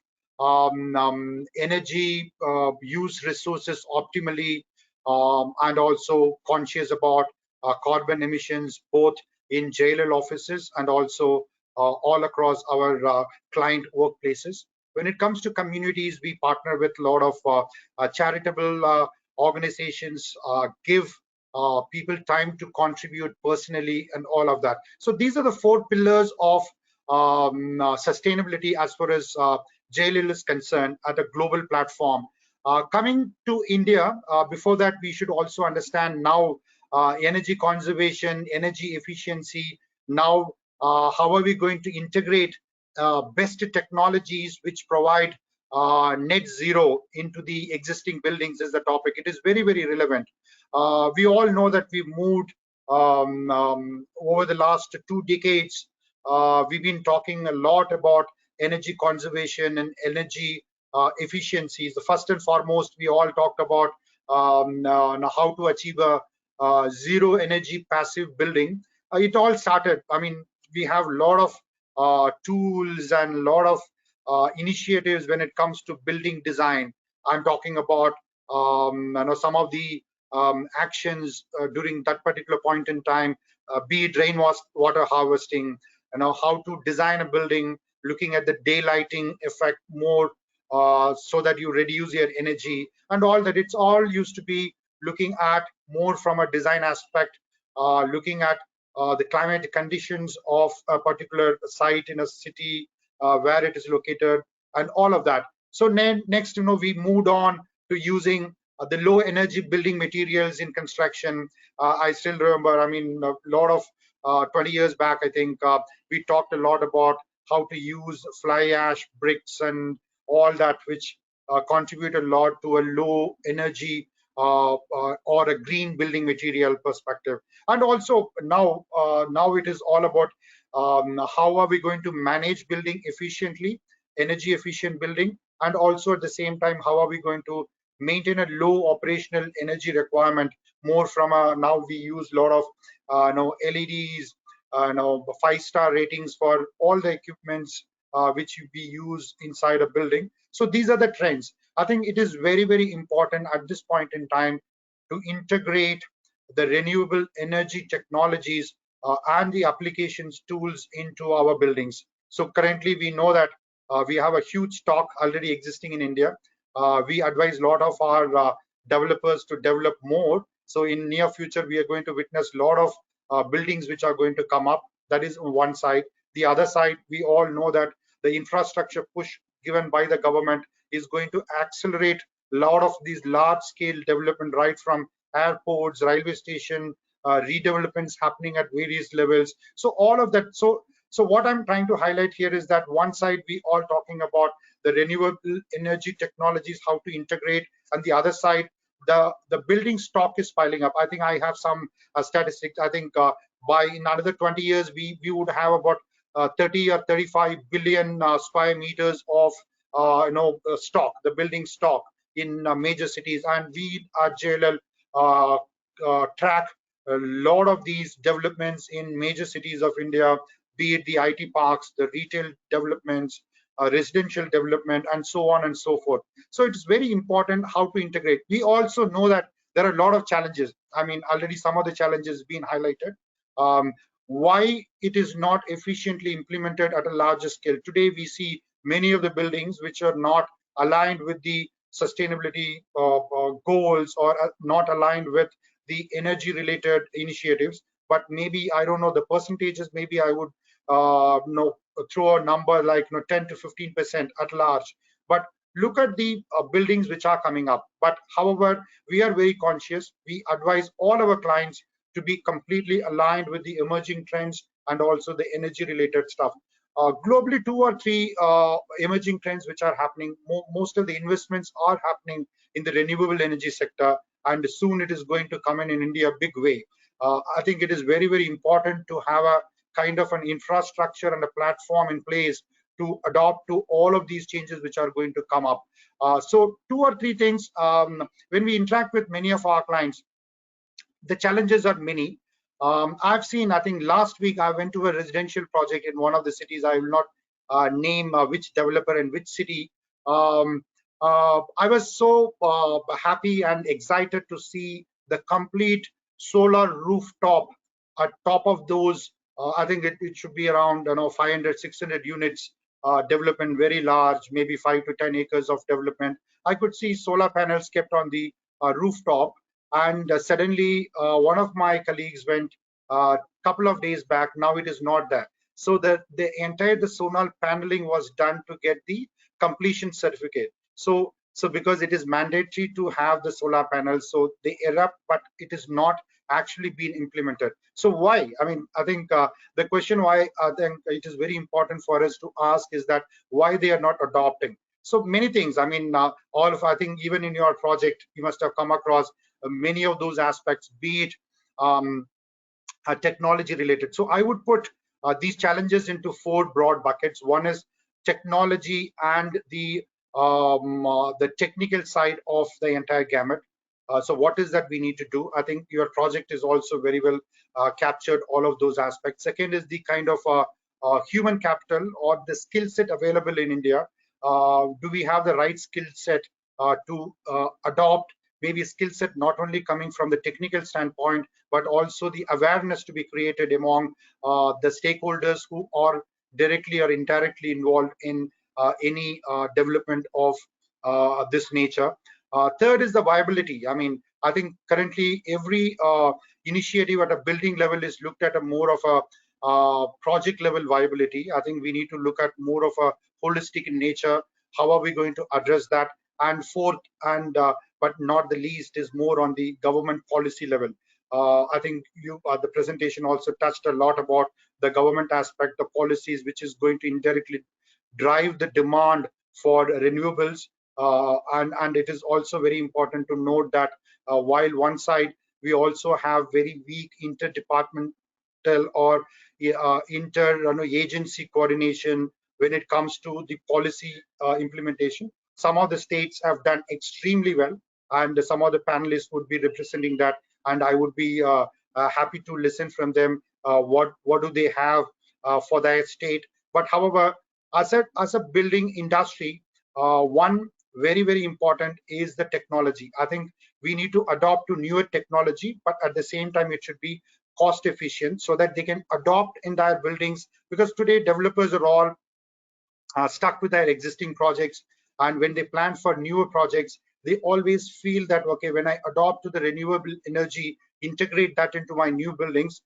energy use resources optimally and also conscious about carbon emissions, both in JLL offices and also all across our client workplaces. When it comes to communities, we partner with a lot of charitable organizations, give people time to contribute personally and all of that. So these are the 4 pillars of sustainability as far as JLL is concerned at a global platform. Coming to India, before that, we should also understand now energy conservation, energy efficiency. Now, how are we going to integrate best technologies which provide net zero into the existing buildings is the topic. It is very, very relevant. We all know that we've moved over the last 2 decades. We've been talking a lot about energy conservation and energy efficiencies. The first and foremost, we all talked about how to achieve a zero energy passive building. It all started, I mean, we have a lot of tools and a lot of initiatives when it comes to building design. I'm talking about some of the actions during that particular point in time, be it rainwater harvesting, how to design a building, looking at the daylighting effect more so that you reduce your energy and all that. It's all used to be looking at more from a design aspect, looking at the climate conditions of a particular site in a city where it is located and all of that. So next, we moved on to using the low energy building materials in construction. I still remember, I mean, a lot of 20 years back, I think we talked a lot about how to use fly ash bricks and all that, which contribute a lot to a low energy or a green building material perspective. And also now it is all about how are we going to manage building efficiently, energy efficient building, and also at the same time, how are we going to maintain a low operational energy requirement more from a, now we use a lot of LEDs, 5-star ratings for all the equipments which we use inside a building. So these are the trends. I think it is very, very important at this point in time to integrate the renewable energy technologies and the applications tools into our buildings. So currently we know that we have a huge stock already existing in India. We advise a lot of our developers to develop more. So in near future, we are going to witness a lot of buildings which are going to come up. That is on one side. The other side, we all know that the infrastructure push given by the government is going to accelerate a lot of these large scale development, right from airports, railway station, redevelopments happening at various levels. So all of that. So what I'm trying to highlight here is that one side we all talking about the renewable energy technologies, how to integrate, and the other side, the building stock is piling up. I think I have some statistics. I think by in another 20 years, we would have about 30 or 35 billion square meters of stock, the building stock in major cities. And we at JLL track a lot of these developments in major cities of India, be it the IT parks, the retail developments, residential development, and so on and so forth. So it's very important how to integrate. We also know that there are a lot of challenges. I mean, already some of the challenges being highlighted. Why it is not efficiently implemented at a larger scale. Today, we see many of the buildings which are not aligned with the sustainability goals or not aligned with the energy related initiatives. But maybe, I don't know the percentages, maybe I would throw a number like 10 to 15% at large. But look at the buildings which are coming up. But however, we are very conscious. We advise all our clients to be completely aligned with the emerging trends and also the energy related stuff. Globally, 2 or 3 emerging trends which are happening. Most of the investments are happening in the renewable energy sector, and soon it is going to come in India big way. I think it is very, very important to have a kind of an infrastructure and a platform in place to adopt to all of these changes which are going to come up. So 2 or 3 things, when we interact with many of our clients, the challenges are many. I've seen, I think last week I went to a residential project in one of the cities. I will not name which developer and which city. I was so happy and excited to see the complete solar rooftop at top of those. I think it should be around 500, 600 units development, very large, maybe 5 to 10 acres of development. I could see solar panels kept on the rooftop, and suddenly one of my colleagues went a couple of days back. Now it is not there. So the entire the solar paneling was done to get the completion certificate. So because it is mandatory to have the solar panels, so they erupt, but it is not actually been implemented. So why? I mean, I think the question why I think it is very important for us to ask is that why they are not adopting. So many things. I mean, I think even in your project, you must have come across many of those aspects, be it technology related. So I would put these challenges into 4 broad buckets. One is technology and the technical side of the entire gamut. So what is that we need to do? I think your project is also very well captured all of those aspects. Second is the kind of human capital or the skill set available in India. Do we have the right skill set to adopt maybe a skill set not only coming from the technical standpoint, but also the awareness to be created among the stakeholders who are directly or indirectly involved in any development of this nature. Third is the viability. I mean, I think currently every initiative at a building level is looked at a more of a project level viability. I think we need to look at more of a holistic in nature. How are we going to address that? And fourth, and but not the least, is more on the government policy level. I think the presentation also touched a lot about the government aspect, the policies, which is going to indirectly drive the demand for renewables. And it is also very important to note that while one side we also have very weak interdepartmental or inter-agency coordination when it comes to the policy implementation. Some of the states have done extremely well, and some of the panelists would be representing that, and I would be happy to listen from them. What do they have for their state? But however, as a building industry, one very important is the technology. I think we need to adopt to newer technology, but at the same time it should be cost efficient so that they can adopt in their buildings, because today developers are all stuck with their existing projects, and when they plan for newer projects, they always feel that, okay, when I adopt to the renewable energy, integrate that into my new buildings,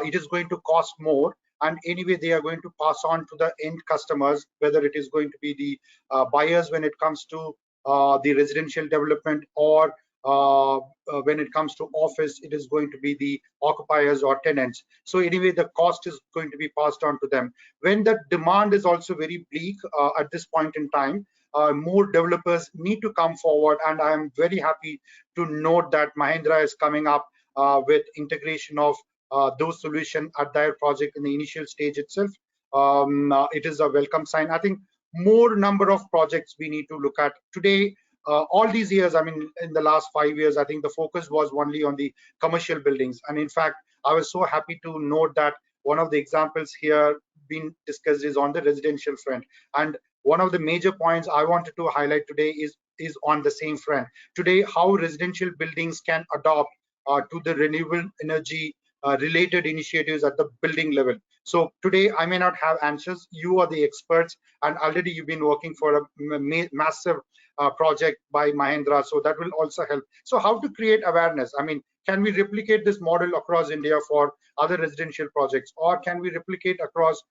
it is going to cost more, and anyway they are going to pass on to the end customers, whether it is going to be the buyers when it comes to the residential development, or when it comes to office, it is going to be the occupiers or tenants. So anyway, the cost is going to be passed on to them. When the demand is also very bleak at this point in time, more developers need to come forward, and I am very happy to note that Mahindra is coming up with integration of those solutions at their project in the initial stage itself. It is a welcome sign. I think more number of projects we need to look at today. All these years, I mean, in the last 5 years, I think the focus was only on the commercial buildings. And in fact, I was so happy to note that one of the examples here being discussed is on the residential front. And one of the major points I wanted to highlight today is on the same front. Today, how residential buildings can adopt to the renewable energy related initiatives at the building level. So today I may not have answers. You are the experts, and already you've been working for a massive project by Mahindra, so that will also help. So how to create awareness? I mean, can we replicate this model across India for other residential projects, or can we replicate across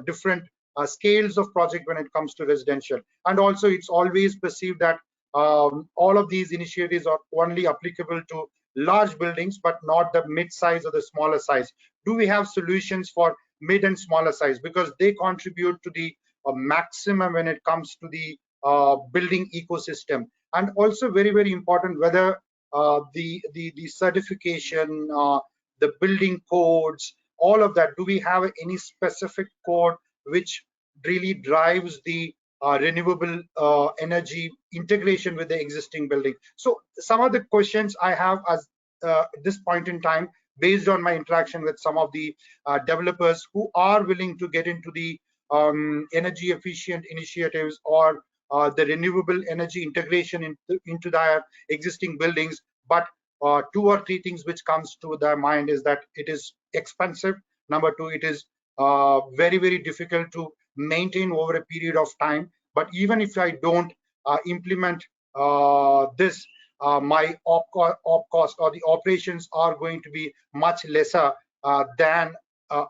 different scales of project when it comes to residential? And also, it's always perceived that all of these initiatives are only applicable to large buildings, but not the mid size or the smaller size. Do we have solutions for mid and smaller size, because they contribute to the maximum when it comes to the building ecosystem? And also very important, whether the certification, the building codes, all of that, do we have any specific code which really drives the renewable energy integration with the existing building? So some of the questions I have at this point in time, based on my interaction with some of the developers who are willing to get into the energy efficient initiatives, or the renewable energy integration into their existing buildings. But two or three things which comes to their mind is that it is expensive. Number two, it is very, very difficult to maintain over a period of time. But even if I don't implement this, my op cost or the operations are going to be much lesser than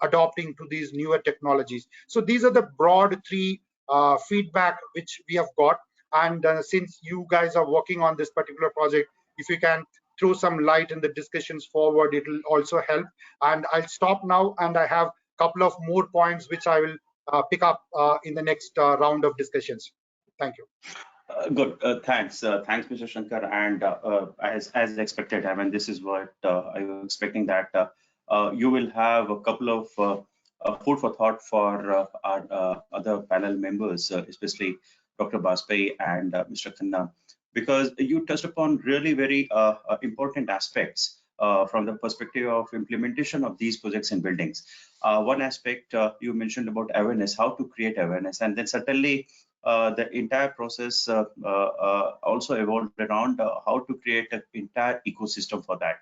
adopting to these newer technologies. So these are the broad three feedback which we have got. And since you guys are working on this particular project, if you can throw some light in the discussions forward, it will also help. And I'll stop now, and I have a couple of more points which I will pick up in the next round of discussions. Thank you. Good. Thanks, Mr. Shankar. And as expected, I mean, this is what I was expecting, that you will have a couple of food for thought for our other panel members, especially Dr. Bajpai and Mr. Khanna, because you touched upon really very important aspects from the perspective of implementation of these projects in buildings. One aspect you mentioned about awareness, how to create awareness, and then certainly the entire process also evolved around how to create an entire ecosystem for that,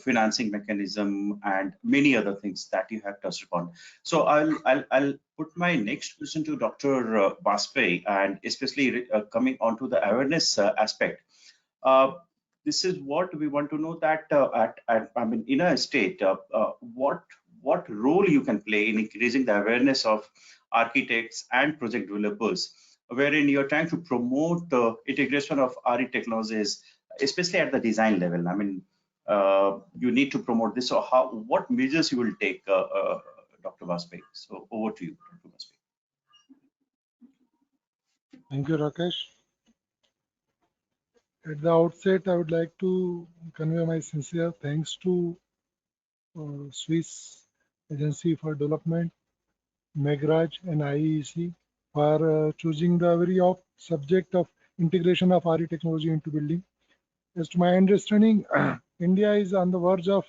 financing mechanism and many other things that you have touched upon. So I'll put my next question to Dr. Bajpai, and especially coming onto the awareness aspect. This is what we want to know, that I mean, in a state, what role you can play in increasing the awareness of architects and project developers, wherein you're trying to promote the integration of RE technologies, especially at the design level. I mean, you need to promote this. So what measures you will take, Dr. Bajpai? So over to you, Dr. Bajpai. Thank you, Rakesh. At the outset, I would like to convey my sincere thanks to Swiss Agency for Development, McGrath and IIEC for choosing the very subject of integration of RE technology into building. As to my understanding, India is on the verge of,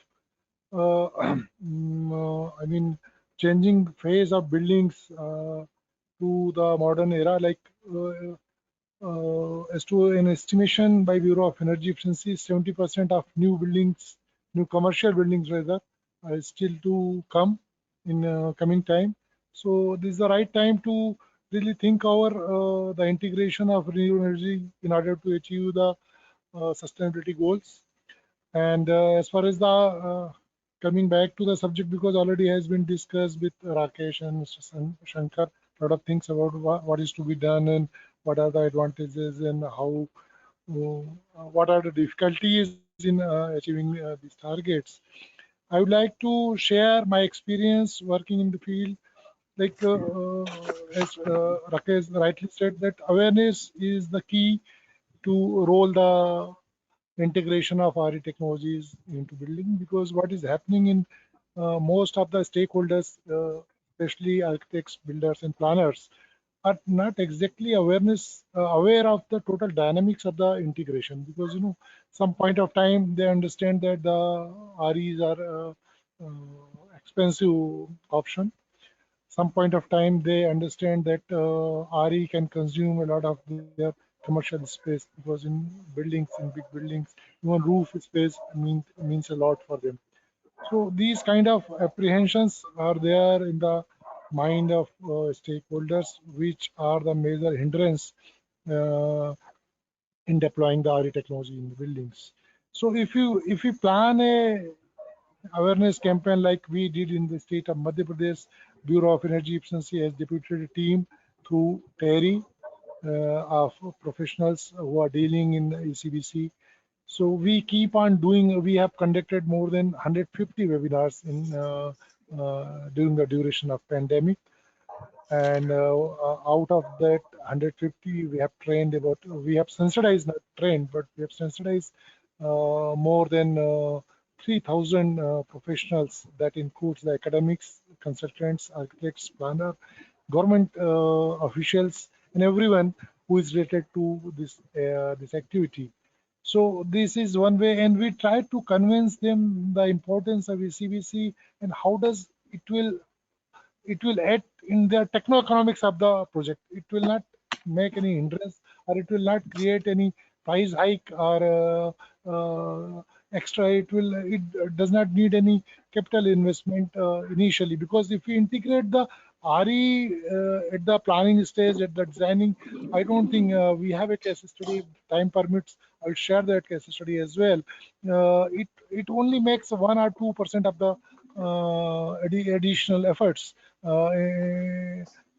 I mean, changing phase of buildings to the modern era. Like as to an estimation by Bureau of Energy Efficiency, 70% of new buildings, new commercial buildings rather, are still to come in coming time. So this is the right time to really think over the integration of renewable energy in order to achieve the sustainability goals. And as far as the coming back to the subject, because already has been discussed with Rakesh and Mr. Shankar, a lot of things about what is to be done and what are the advantages and how, what are the difficulties in achieving these targets. I would like to share my experience working in the field. Like as Rakesh rightly said, that awareness is the key to roll the integration of RE technologies into building, because what is happening in most of the stakeholders, especially architects, builders and planners, are not exactly aware of the total dynamics of the integration, because some point of time they understand that the REs are expensive option. Some point of time they understand that RE can consume a lot of their commercial space, because in buildings, in big buildings, even roof space means a lot for them. So these kind of apprehensions are there in the mind of stakeholders, which are the major hindrance in deploying the RE technology in the buildings. So if you plan a awareness campaign like we did in the state of Madhya Pradesh, Bureau of Energy Efficiency has deputed a team through TERI of professionals who are dealing in Acbc. So we keep on doing, we have conducted more than 150 webinars in during the duration of pandemic. And out of that 150, we have trained about, we have sensitized, not trained, but we have sensitized more than 3,000 professionals. That includes the academics, consultants, architects, planner, government officials, and everyone who is related to this activity. So this is one way, and we try to convince them the importance of Acbc and how does it will add in the techno-economics of the project. It will not make any hindrance, or it will not create any price hike or extra. It does not need any capital investment initially, because if we integrate the RE at the planning stage, at the designing, I don't think we have a case study. Time permits, I'll share that case study as well. It only makes 1 or 2% of the additional efforts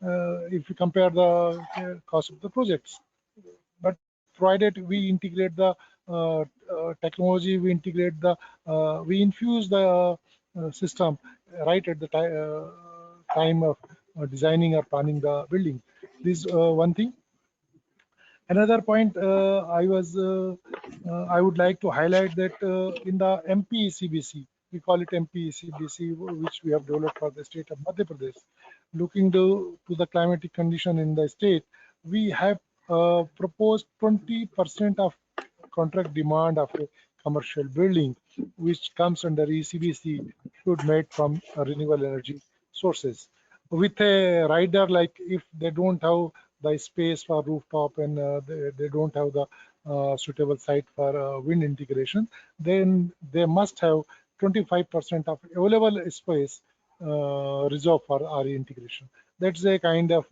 if you compare the cost of the projects. But provided we integrate the technology, we integrate the, we infuse the system right at the time of designing or planning the building. This is one thing. Another point I would like to highlight that in the MPECBC, we call it MPECBC, which we have developed for the state of Madhya Pradesh. Looking to the climatic condition in the state, we have proposed 20% of contract demand of a commercial building, which comes under ECBC, should made from renewable energy sources. With a rider, like if they don't have the space for rooftop and they don't have the suitable site for wind integration, then they must have 25% of available space reserved for RE integration. That's a kind of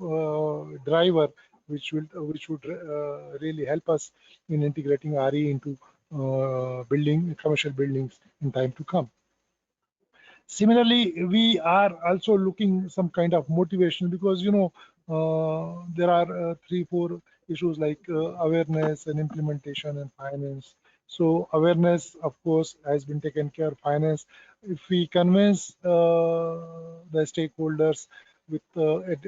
driver which would really help us in integrating RE into commercial buildings in time to come. Similarly, we are also looking some kind of motivation, because there are 3-4 issues like awareness and implementation and finance. So awareness, of course, has been taken care of. Finance, if we convince the stakeholders with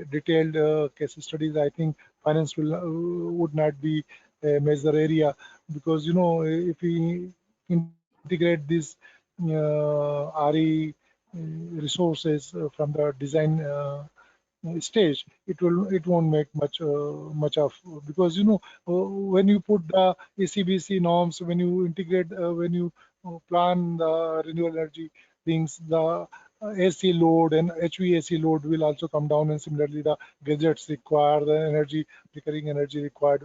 detailed case studies, I think finance would not be a major area, because if we integrate this RE resources from the design stage, it won't make much of, because when you put the ACBC norms, when you integrate, when you plan the renewable energy things, the AC load and HVAC load will also come down, and similarly the gadgets require the recurring energy required,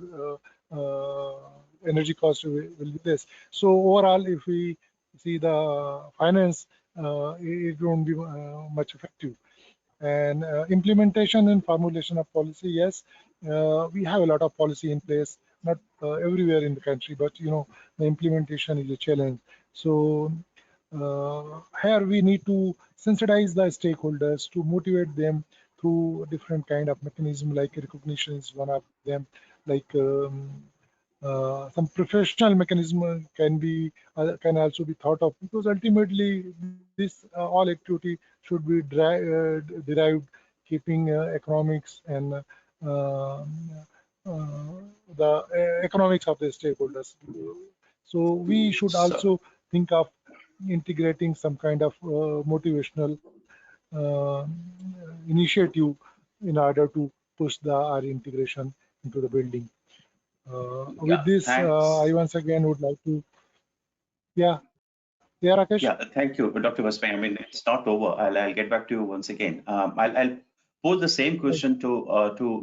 energy cost will be less. So overall, if we see the finance, it won't be much effective. And implementation and formulation of policy, yes, we have a lot of policy in place, not everywhere in the country, but the implementation is a challenge. So here we need to sensitize the stakeholders, to motivate them through different kind of mechanism, like recognition is one of them, like some professional mechanism can also be thought of, because ultimately this all activity should be derived keeping economics and the economics of the stakeholders. So we should also think of integrating some kind of motivational initiative in order to push the RE integration into the building. With this, I once again would like to, Rakesh? Yeah, thank you, Dr. Vaspai. I mean, it's not over. I'll get back to you once again. I'll pose the same question to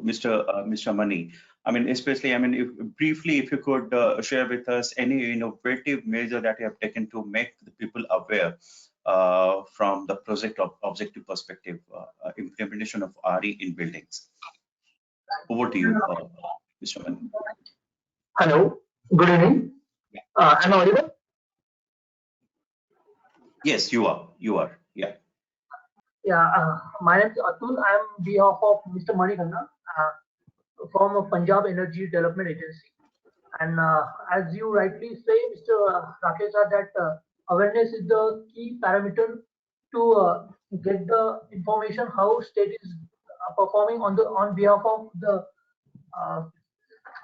Mr. Mani. I mean, especially, I mean, briefly, if you could share with us any innovative measure that you have taken to make the people aware from the project objective perspective, implementation of RE in buildings. Over to you, Mr. Mani. Hello, good evening. Am I audible? Yes, you are. Yeah. Yeah, my name is Atul. I am on behalf of Mr. Mani from Punjab Energy Development Agency. And as you rightly say, Mr. Rakesh, that awareness is the key parameter to get the information how state is performing on behalf of the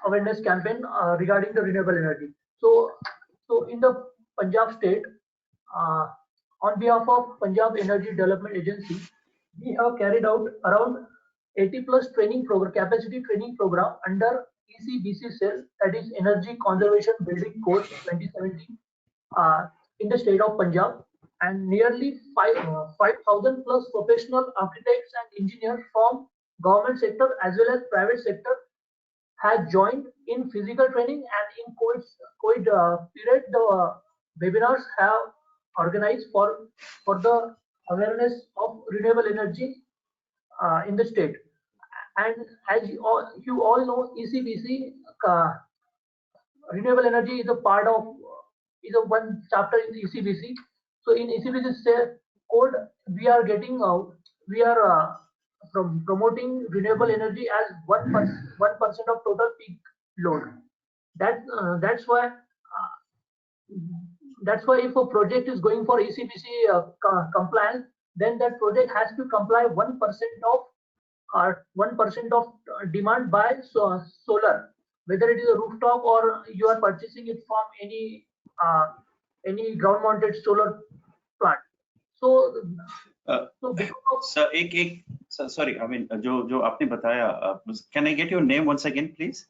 awareness campaign regarding the renewable energy. So in the Punjab state, on behalf of Punjab Energy Development Agency, we have carried out around 80+ training program, capacity training program under ECBC cell, that is Energy Conservation Building Code 2017, in the state of Punjab, and nearly 5,000+ professional architects and engineers from government sector as well as private sector has joined in physical training, and in COVID period, the webinars have organized for the awareness of renewable energy in the state. And as you all know, ECBC, renewable energy is a part of, is a one chapter in ECBC. So in ECBC code, we are getting from promoting renewable energy as 1% of total peak load. That's why if a project is going for ECBC compliance, then that project has to comply 1% of demand by solar, whether it is a rooftop or you are purchasing it from any ground mounted solar plant. So sorry, I mean, जो आपने बताया, can I get your name once again, please?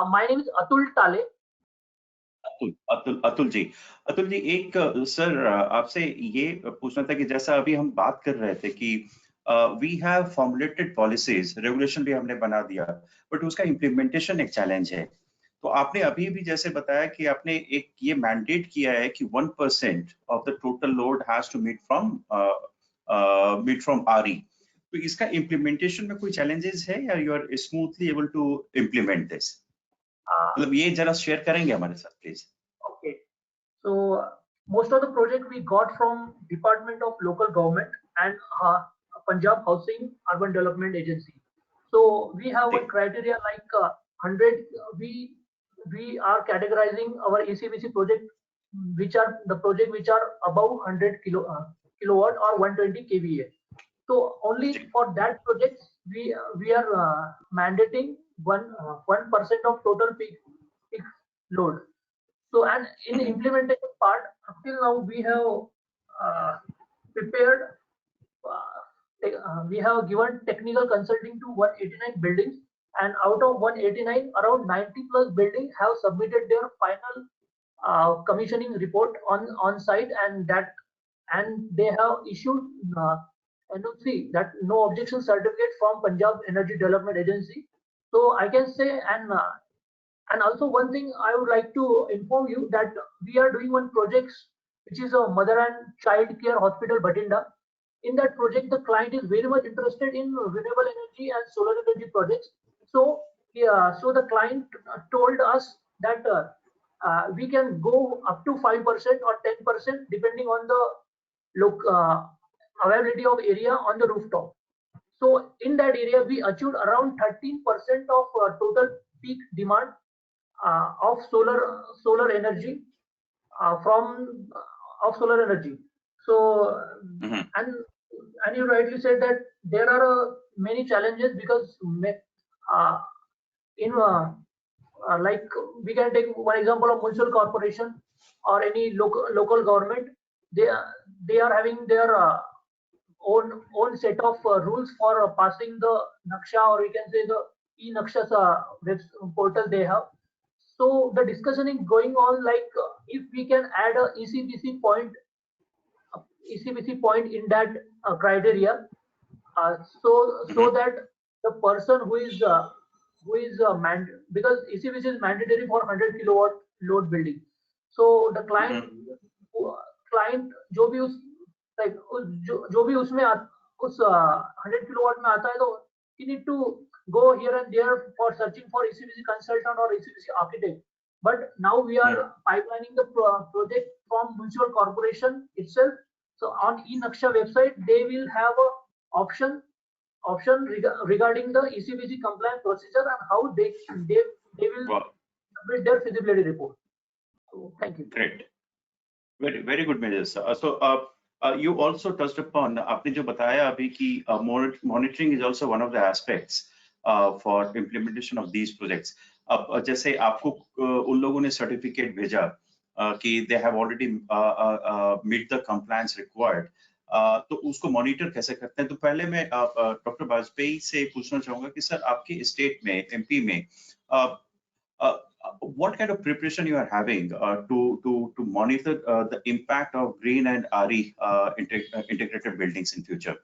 My name is Atul Tale. Atul ji, एक sir आपसे ये पूछना था कि जैसा अभी हम बात कर रहे थे कि we have formulated policies, regulation भी हमने बना दिया, बट उसका इम्प्लीमेंटेशन एक चैलेंज है। तो आपने अभी भी जैसे बताया कि आपने एक ये मैंडेट किया है कि 1% of the total load has to meet from RE, तो इसका इम्प्लीमेंटेशन में कोई चैलेंजेस है या you are smoothly able to implement this? मतलब ये जरा शेयर करेंगे हमारे साथ please. Okay, so most of the project we got from Department of Local Government and Punjab Housing Urban Development Agency. So we have a criteria like 100. We are categorizing our ECBC project, which are the project which are above 100 kilowatt or 120 kVA. So only for that project we are mandating 1% of total peak load. So, and in the implementation part, until now we have prepared, we have given technical consulting to 189 buildings, and out of 189, around 90 plus buildings have submitted their final commissioning report on site, and they have issued NOC, that no objection certificate from Punjab Energy Development Agency. So I can say, and also one thing I would like to inform you that we are doing one project which is a mother and child care hospital Bathinda. In that project, the client is very much interested in renewable energy and solar energy projects. So so the client told us that we can go up to 5% or 10% depending on the availability of area on the rooftop. So in that area, we achieved around 13% of total peak demand of solar energy of solar energy. So and you rightly said that there are many challenges because like we can take one example of municipal corporation or any local government. They are having their own set of rules for passing the Naksha, or we can say the e-Naksha web portal they have. So the discussion is going on, like if we can add a ECBC point in that criteria, so that the person who is because ECBC is mandatory for 100 kilowatt load building. So the client जो भी उसमें उस 100 kilowatt में आता है, तो he need to go here and there for searching for ECBC consultant or ECBC architect. But now we are pipelining the project from municipal corporation itself. So on e-Naksha website, they will have a option regarding the ECBC compliance procedure and how they will submit their feasibility report. So thank you. Great, very good measures. So you also touched upon, आपने जो बताया अभी कि monitoring is also one of the aspects for implementation of these projects. अब जैसे आपको उन लोगों ने certificate भेजा कि they have already meet the compliance required, तो उसको मॉनिटर कैसे करते हैं? तो पहले मैं डॉक्टर वाजपेयी से पूछना चाहूंगा कि सर आपके स्टेट में, एमपी में, what kind of preparation you are having to monitor the impact of green and RE integrated buildings in future?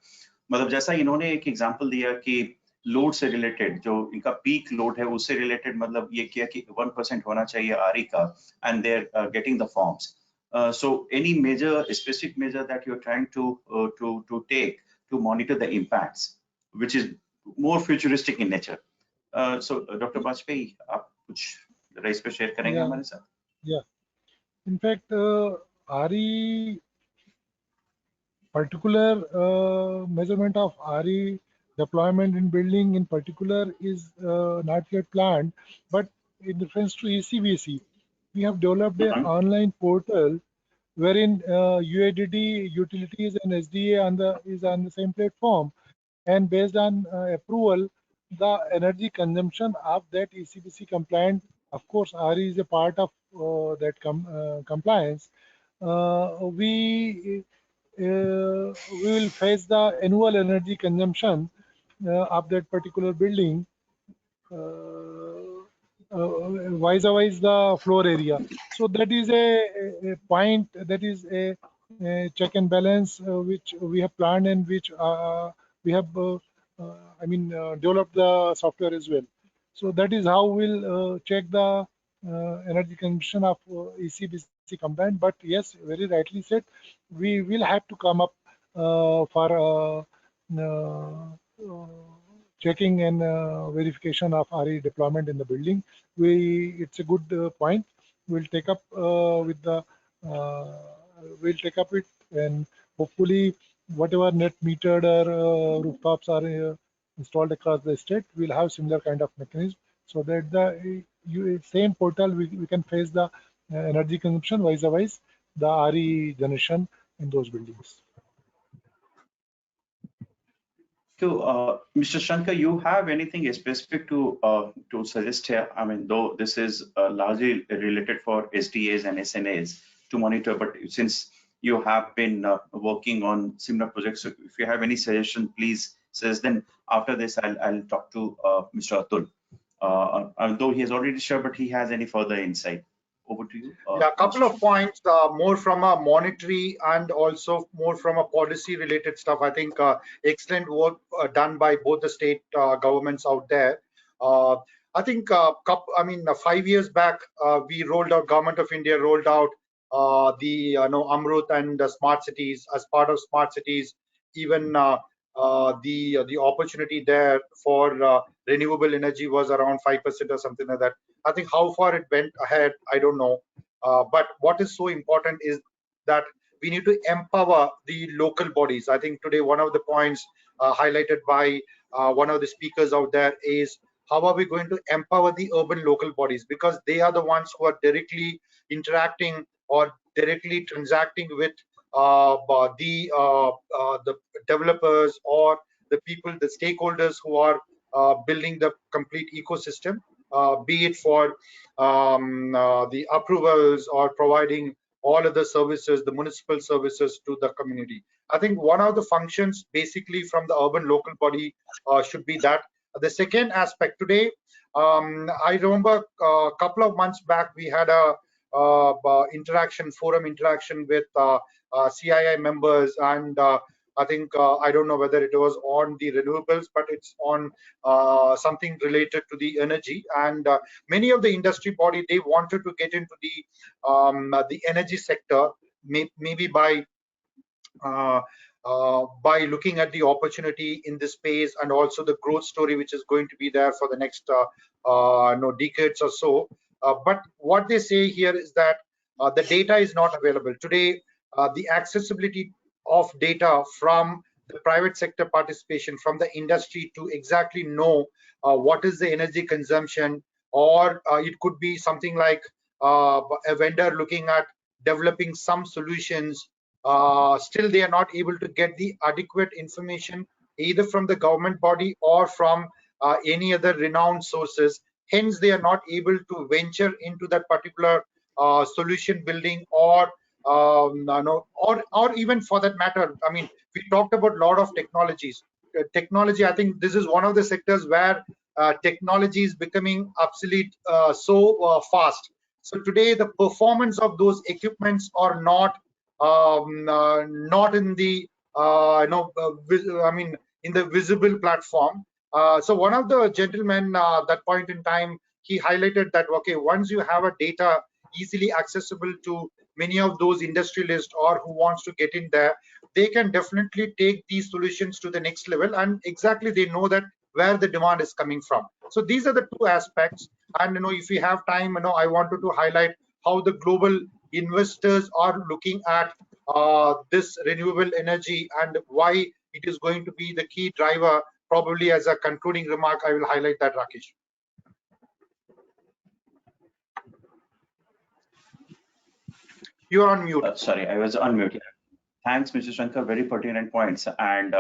मतलब जैसा इन्होंने एक एग्जांपल दिया कि लोड से रिलेटेड जो इनका पीक लोड है उससे रिलेटेड मतलब ये किया कि 1% होना चाहिए आरई का, and they are getting the forms. So any major specific measure that you're trying to take to monitor the impacts, which is more futuristic in nature. So Dr. Bajpayee, आप कुछ इस पे शेयर करेंगे हमारे साथ? Yeah. In fact, RE particular measurement of RE deployment in building in particular is not yet planned, but in reference to ECBC, we have developed an online portal wherein UADD utilities and SDA is on the same platform, and based on approval, the energy consumption of that ECBC compliant, of course, RE is a part of that compliance. We will face the annual energy consumption of that particular building vis-a-vis the floor area. So that is a point, that is a check and balance which we have planned and which we have, developed the software as well. So that is how we'll check the energy consumption of ECBC compliant. But yes, very rightly said, we will have to come up for checking and verification of RE deployment in the building. It's a good point. We'll take up with the we'll take up it, and hopefully whatever net metered or rooftops are installed across the state, we'll have similar kind of mechanism, so that the same portal we can face the energy consumption vis-a-vis the RE generation in those buildings. So, Mr. Shankar, you have anything specific to suggest here? I mean, though this is largely related for SDAs and SNAs to monitor, but since you have been working on similar projects, so if you have any suggestion, please suggest. Then after this, I'll talk to Mr. Atul. Although he has already shared, but he has any further insight. Over to you. Yeah, a couple of points, more from a monetary and also more from a policy related stuff. I think excellent work done by both the state governments out there. I think 5 years back, we rolled out, Government of India rolled out the Amrut and smart cities. As part of smart cities, even the opportunity there for renewable energy was around 5% or something like that. I think how far it went ahead, I don't know. But what is so important is that we need to empower the local bodies. I think today one of the points highlighted by one of the speakers out there is how are we going to empower the urban local bodies, because they are the ones who are directly interacting or directly transacting with the developers or the people, the stakeholders who are building the complete ecosystem, be it for the approvals or providing all of the services, the municipal services to the community. I think one of the functions basically from the urban local body should be that. The second aspect today, I remember a couple of months back, we had a forum interaction with CII members, and I think I don't know whether it was on the renewables, but it's on something related to the energy. And many of the industry body, they wanted to get into the energy sector, maybe by looking at the opportunity in this space and also the growth story which is going to be there for the next decades or so. But what they say here is that the data is not available today. The accessibility of data from the private sector participation, from the industry to exactly know what is the energy consumption, or it could be something like a vendor looking at developing some solutions. Still they are not able to get the adequate information either from the government body or from any other renowned sources. Hence they are not able to venture into that particular solution building or or even for that matter. I mean, we talked about a lot of technologies. Technology, I think this is one of the sectors where technology is becoming obsolete so fast. So today the performance of those equipments are not in the in the visible platform. So one of the gentlemen that point in time, he highlighted that, okay, once you have a data easily accessible to many of those industrialists or who wants to get in there, they can definitely take these solutions to the next level, and exactly they know that where the demand is coming from. So these are the two aspects. And if we have time, I wanted to highlight how the global investors are looking at this renewable energy and why it is going to be the key driver. Probably as a concluding remark, I will highlight that, Rakesh. You are on mute. Sorry, I was on mute. Thanks, Mr. Shankar. Very pertinent points. And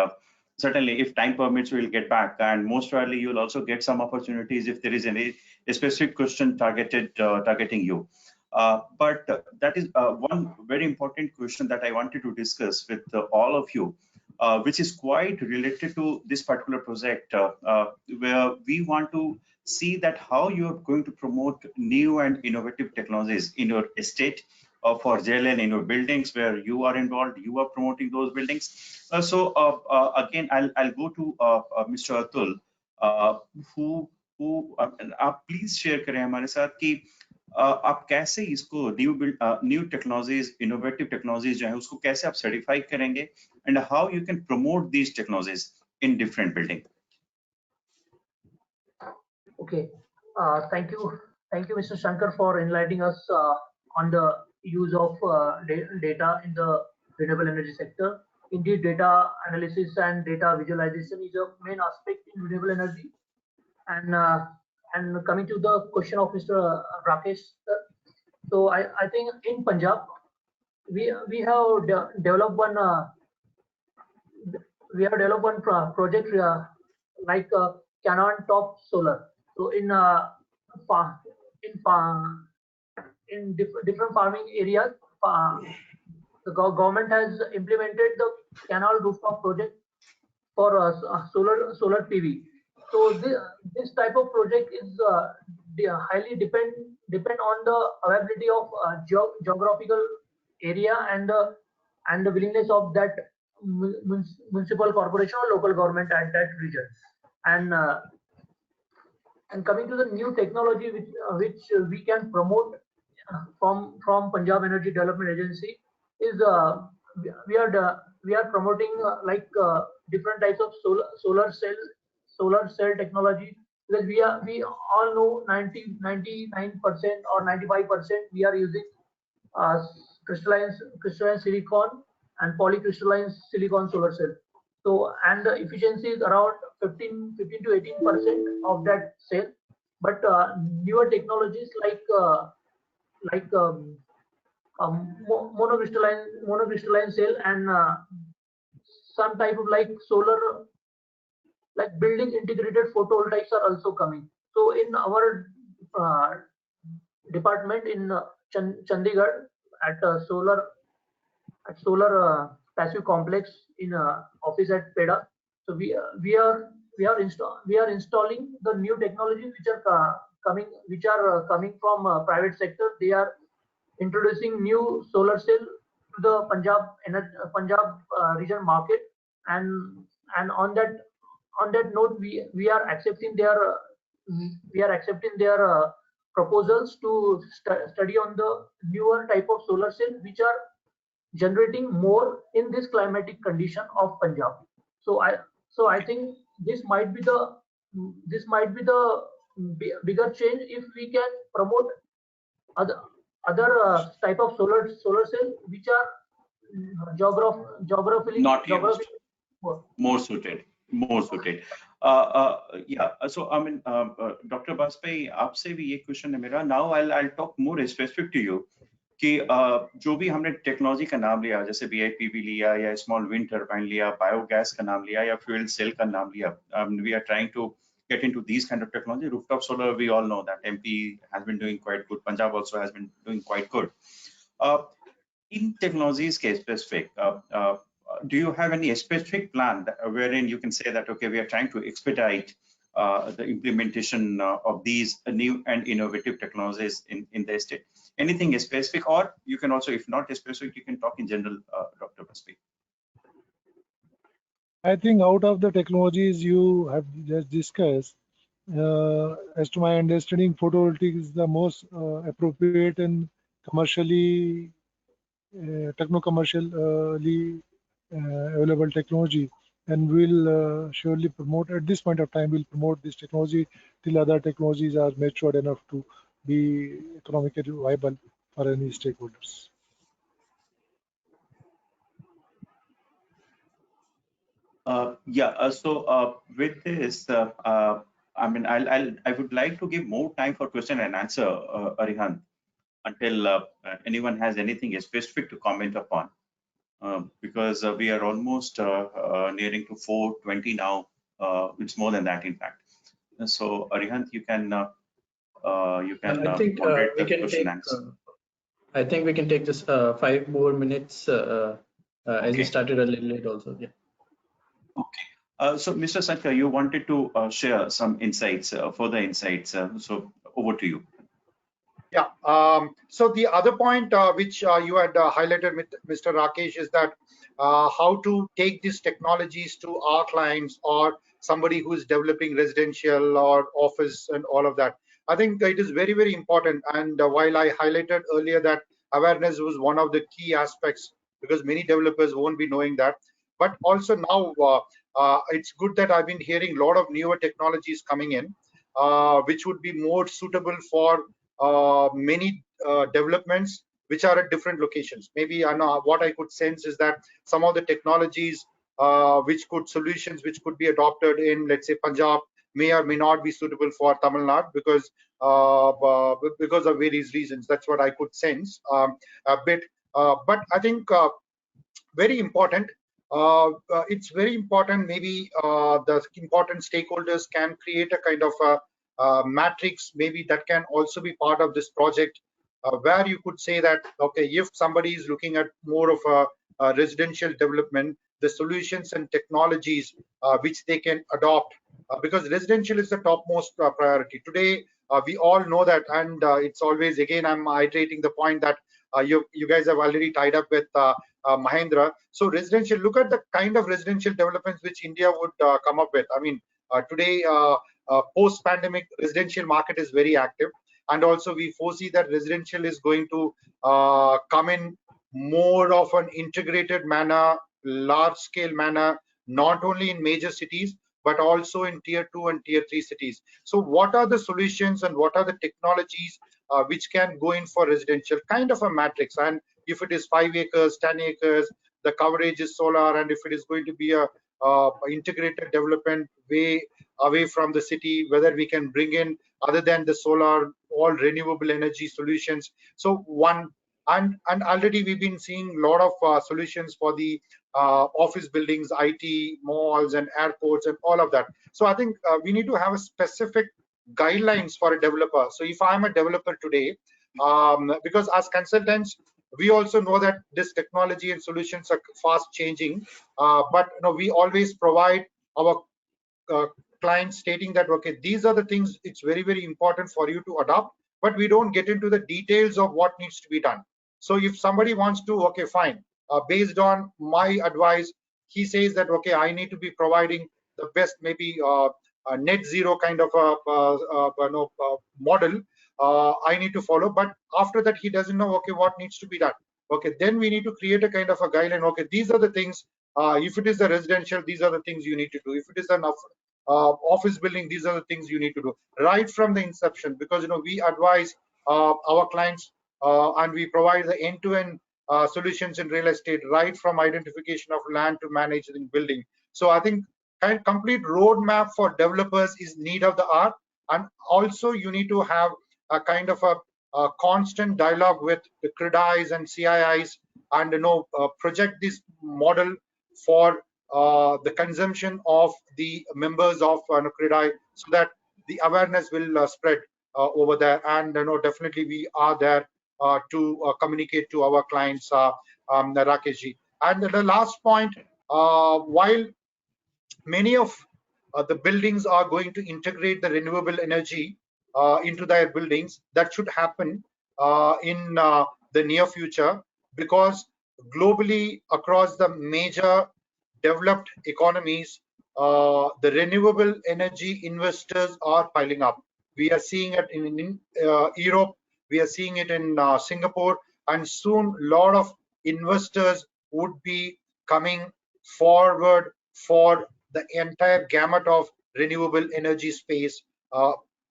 certainly, if time permits, we'll get back. And most probably, you'll also get some opportunities if there is any specific question targeting you. But that is one very important question that I wanted to discuss with all of you, which is quite related to this particular project, where we want to see that how you are going to promote new and innovative technologies in your estate, for JLN in your buildings where you are involved, you are promoting those buildings. Again, I'll go to Mr. Atul, who आप please share करें हमारे साथ कि आप कैसे इसको new technologies, innovative technologies जो है उसको कैसे आप सर्टिफाई करेंगे, and how you can promote these technologies in different building. Okay, thank you, Mr. Shankar, for enlightening us on the use of data in the renewable energy sector. Indeed, data analysis and data visualization is a main aspect in renewable energy. And coming to the question of Mr. Rakesh, so I think in Punjab we have developed one project like Cannon Top Solar. So in different farming areas, the government has implemented the canal rooftop project for solar PV. So this type of project is highly depend on the availability of geographical area and the willingness of that municipal corporation or local government at that region. And coming to the new technology which we can promote from Punjab Energy Development Agency is we are promoting different types of solar cell technology, because we all know 99% or 95% we are using crystalline silicon and polycrystalline silicon solar cell. So, and the efficiency is around 15 to 18% of that cell. But newer technologies like monocrystalline cell and some type of solar, like building integrated photovoltaics are also coming. So in our department in Chandigarh at solar passive complex in office at Peda. So we are installing the new technologies which are coming from private sector. They are introducing new solar cell to the Punjab region market, and on that note we are accepting their proposals to study on the newer type of solar cell which are generating more in this climatic condition of Punjab. So I think this might be the bigger change if we can promote other type of solar cell which are geographically more suited. Yeah, so I mean, Dr. Bajpai, आपसे भी ये question है मेरा. Now I'll talk more specific to you कि जो भी हमने technology का नाम लिया, जैसे BIPV लिया या स्मॉल विंड टर्बाइन लिया, बायोगैस का नाम लिया या फ्यूल सेल का नाम लिया, we are trying to get into these kind of technology. Rooftop solar, we all know that MP has been doing quite good. Punjab also has been doing quite good. In technologies case specific, do you have any specific plan wherein you can say that, okay, we are trying to expedite the implementation of these new and innovative technologies in the state? Anything specific, or you can also, if not specific, you can talk in general, Dr. Bajpai. I think out of the technologies you have just discussed, as to my understanding, photovoltaic is the most appropriate and commercially, techno-commercially available technology, and we'll surely promote at this point of time. We'll promote this technology till other technologies are matured enough to be economically viable for any stakeholders. With this, I mean, I would like to give more time for question and answer, Arihant, until anyone has anything specific to comment upon, because we are almost nearing to 4:20 now. It's more than that, in fact. So, Arihant, you can I think moderate we the can question take. answer. I think we can take just 5 more minutes as Okay. we started a little late also. Yeah. Okay. So, Mr. Sankar, you wanted to share some insights, further insights. So, over to you. Yeah. So the other point which you had highlighted, with Mr. Rakesh, is that how to take these technologies to our clients or somebody who is developing residential or office and all of that. I think it is very, very important. And while I highlighted earlier that awareness was one of the key aspects, because many developers won't be knowing that. But also now it's good that I've been hearing a lot of newer technologies coming in, which would be more suitable for many developments which are at different locations. Maybe I know what I could sense is that some of the technologies solutions which could be adopted in, let's say, Punjab may or may not be suitable for Tamil Nadu because of various reasons. That's what I could sense a bit. But I think very important. It's very important. Maybe the important stakeholders can create a kind of a matrix, maybe that can also be part of this project, where you could say that, okay, if somebody is looking at more of a residential development, the solutions and technologies which they can adopt, because residential is the topmost priority today. We all know that, and it's always, again, I'm iterating the point that you guys have already tied up with Mahindra. So residential, look at the kind of residential developments which India would come up with. I mean, today, post-pandemic, residential market is very active. And also we foresee that residential is going to come in more of an integrated manner, large scale manner, not only in major cities, but also in tier 2 and tier 3 cities. So what are the solutions and what are the technologies which can go in for residential, kind of a matrix? And if it is 5 acres, 10 acres, the coverage is solar, and if it is going to be a integrated development way away from the city, whether we can bring in, other than the solar, all renewable energy solutions. So one, and already we've been seeing a lot of solutions for the office buildings, IT, malls and airports and all of that. So I think we need to have a specific guidelines for a developer. So if I'm a developer today, because as consultants, we also know that this technology and solutions are fast changing, but we always provide our clients stating that, okay, these are the things it's very, very important for you to adopt, but we don't get into the details of what needs to be done. So if somebody wants to, okay, fine, based on my advice, he says that, okay, I need to be providing the best, maybe a net zero kind of a model I need to follow. But after that, he doesn't know, okay, what needs to be done. Okay, then we need to create a kind of a guideline. Okay, these are the things. If it is a residential, these are the things you need to do. If it is an office building, these are the things you need to do right from the inception, because we advise our clients and we provide the end-to-end solutions in real estate, right from identification of land to managing building. So I think complete roadmap for developers is need of the hour, and also you need to have a kind of a constant dialogue with the CRIDIs and CIIs, and project this model for the consumption of the members of CRIDI, so that the awareness will spread over there. And definitely we are there to communicate to our clients, Rakeshji. And the last point, while many of the buildings are going to integrate the renewable energy into their buildings, that should happen in the near future, because globally across the major developed economies, the renewable energy investors are piling up. We are seeing it in Europe, we are seeing it in Singapore, and soon a lot of investors would be coming forward for the entire gamut of renewable energy space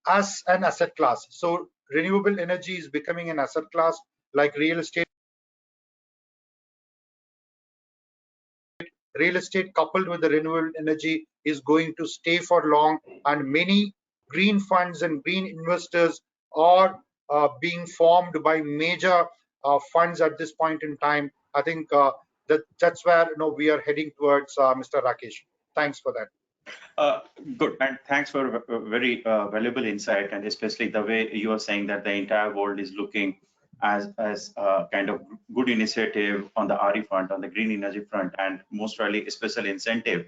as an asset class. So renewable energy is becoming an asset class like real estate. Real estate coupled with the renewable energy is going to stay for long, and many green funds and green investors are being formed by major funds at this point in time. I think that's where we are heading towards, Mr. Rakesh. Thanks for that. Good, and thanks for a very valuable insight, and especially the way you are saying that the entire world is looking as a kind of good initiative on the RE front, on the green energy front, and most really a special incentive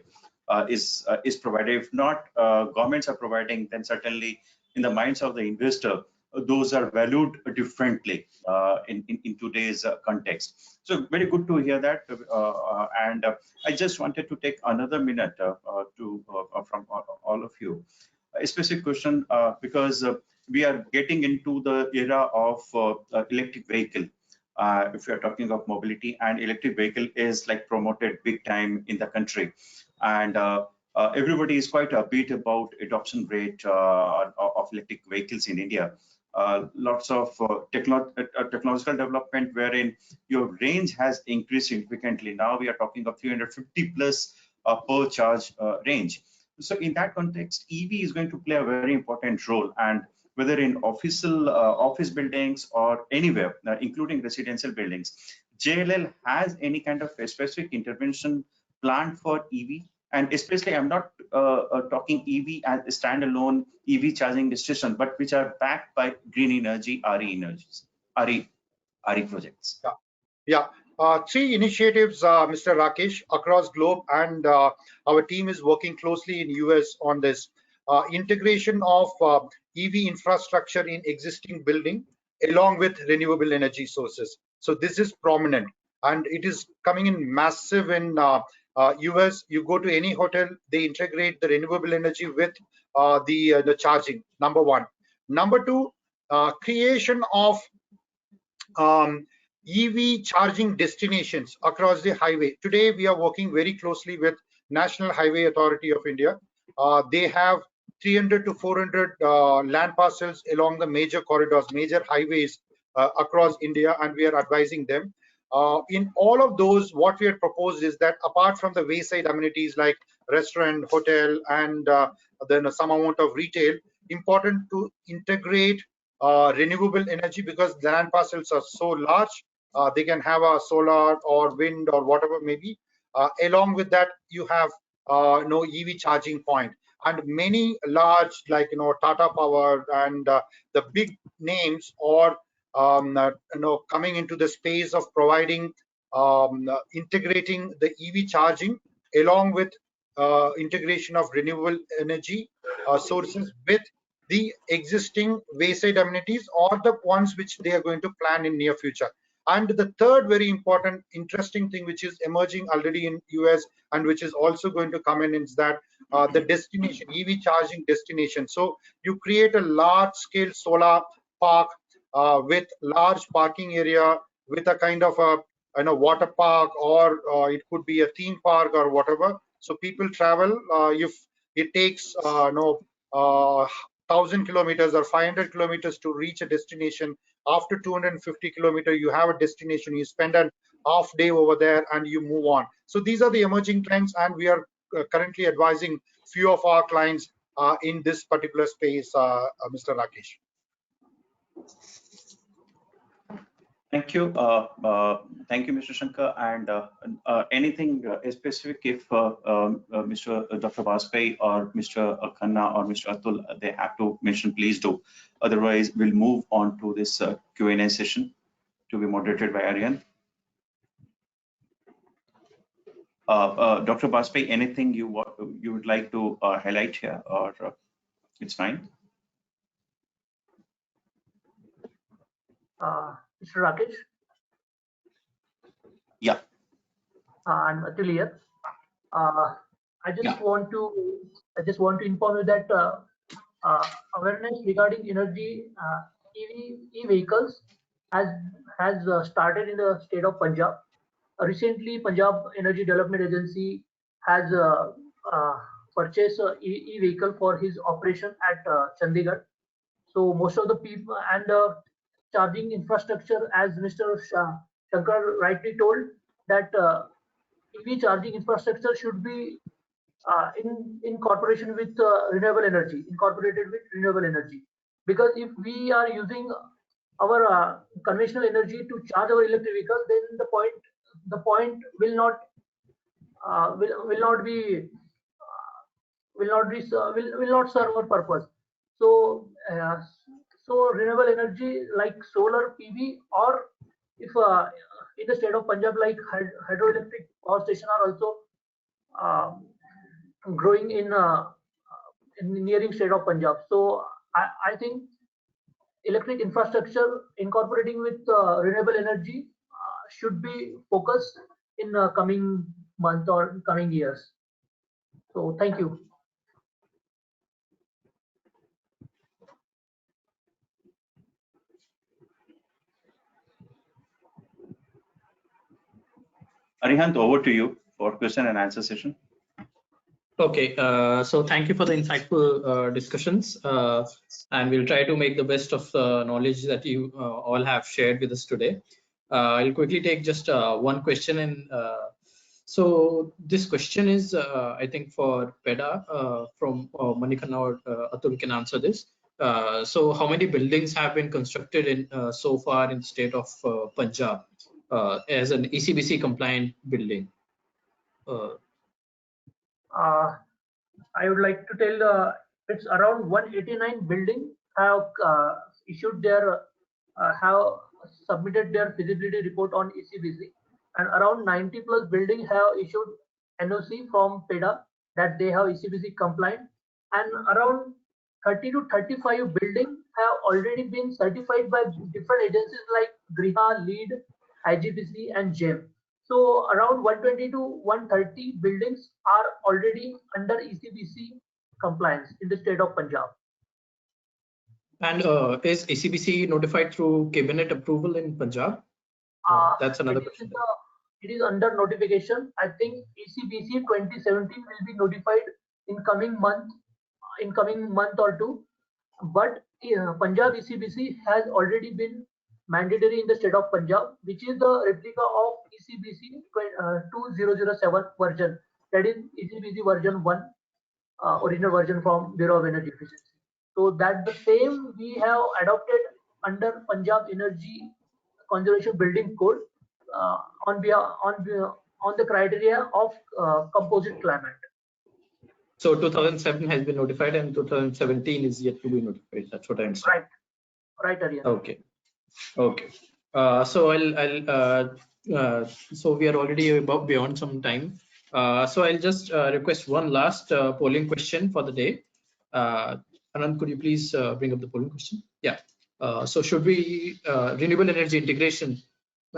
is provided. If not governments are providing, then certainly in the minds of the investor, those are valued differently in today's context. So very good to hear that. And I just wanted to take another minute from all of you. A specific question because we are getting into the era of electric vehicle. If we are talking of mobility, and electric vehicle is like promoted big time in the country, and everybody is quite upbeat about adoption rate of electric vehicles in India. Lots of technological development wherein your range has increased significantly. Now we are talking of 350 plus per charge range. So in that context, EV is going to play a very important role, and whether in office buildings or anywhere, including residential buildings, JLL has any kind of a specific intervention planned for EV. And especially, I'm not talking EV as a standalone EV charging station, but which are backed by green energy, RE projects. Yeah. Three initiatives, Mr. Rakesh, across globe, and our team is working closely in US on this. Integration of EV infrastructure in existing building along with renewable energy sources. So this is prominent, and it is coming in massive in US. You go to any hotel, they integrate the renewable energy with the charging. Number one. Number two, creation of EV charging destinations across the highway. Today, we are working very closely with National Highway Authority of India. They have 300 to 400 land parcels along the major corridors, major highways across India, and we are advising them. In all of those, what we had proposed is that apart from the wayside amenities like restaurant, hotel, and then some amount of retail, important to integrate renewable energy, because the land parcels are so large. They can have a solar or wind or whatever may be. Along with that, you have no EV charging point, and many large, like Tata Power and the big names, or coming into the space of providing integrating the EV charging along with integration of renewable energy sources with the existing wayside amenities or the ones which they are going to plan in near future. And the third very important, interesting thing which is emerging already in US and which is also going to come in is that the destination, EV charging destination. So you create a large scale solar park with large parking area, with a kind of a water park, or it could be a theme park or whatever. So people travel. If it takes 1,000 kilometers or 500 kilometers to reach a destination, after 250 kilometers, you have a destination. You spend an half day over there and you move on. So these are the emerging trends, and we are currently advising few of our clients in this particular space, Mr. Rakesh. Thank you. Thank you, Mr. Shankar. And anything specific, if Mr. Dr. Bajpai or Mr. Khanna or Mr. Atul, they have to mention, please do. Otherwise, we'll move on to this Q&A session to be moderated by Aryan. Dr. Bajpai, anything you would like to highlight here, or it's fine? Mr. Rakesh? Yeah. I'm Atul here. I just want to inform you that awareness regarding energy e-vehicles has started in the state of Punjab. Recently, Punjab Energy Development Agency has purchased a e-vehicle for his operation at Chandigarh. So most of the people and charging infrastructure, as Mr. Shankar rightly told, that EV charging infrastructure should be in cooperation with incorporated with renewable energy. Because if we are using our conventional energy to charge our electric vehicle, then the point will not serve our purpose. So renewable energy like solar PV, or if in the state of Punjab, like hydroelectric power station are also growing in nearing state of Punjab. So I think electric infrastructure incorporating with renewable energy should be focused in coming month or coming years. So thank you. Arihant, over to you for question and answer session. Okay, so thank you for the insightful discussions, and we'll try to make the best of the knowledge that you all have shared with us today. I'll quickly take just one question, and so this question is, I think, for PEDA from Manikanna or Atul can answer this. So how many buildings have been constructed in so far in the state of Punjab as an ECBC compliant building? I would like to tell it's around 189 buildings have issued their have submitted their feasibility report on ECBC, and around 90 plus buildings have issued NOC from PEDA that they have ECBC compliant, and around 30 to 35 buildings have already been certified by different agencies like Griha, LEED, IGBC, and GEM. So around 120 to 130 buildings are already under ECBC compliance in the state of Punjab. And is ECBC notified through cabinet approval in Punjab? That's another question. It is under notification. I think ECBC 2017 will be notified in coming month or two. But Punjab ECBC has already been mandatory in the state of Punjab, which is the replica of ECBC 2007 version, that is ECBC version 1, original version from Bureau of Energy Efficiency. So that the same we have adopted under Punjab Energy Conservation Building Code on the criteria of composite climate. So 2007 has been notified and 2017 is yet to be notified. That's what I understand. Right, Aryan. Okay. So so we are already beyond some time. So I'll just request one last polling question for the day. Anand, could you please bring up the polling question? Yeah. So should we renewable energy integration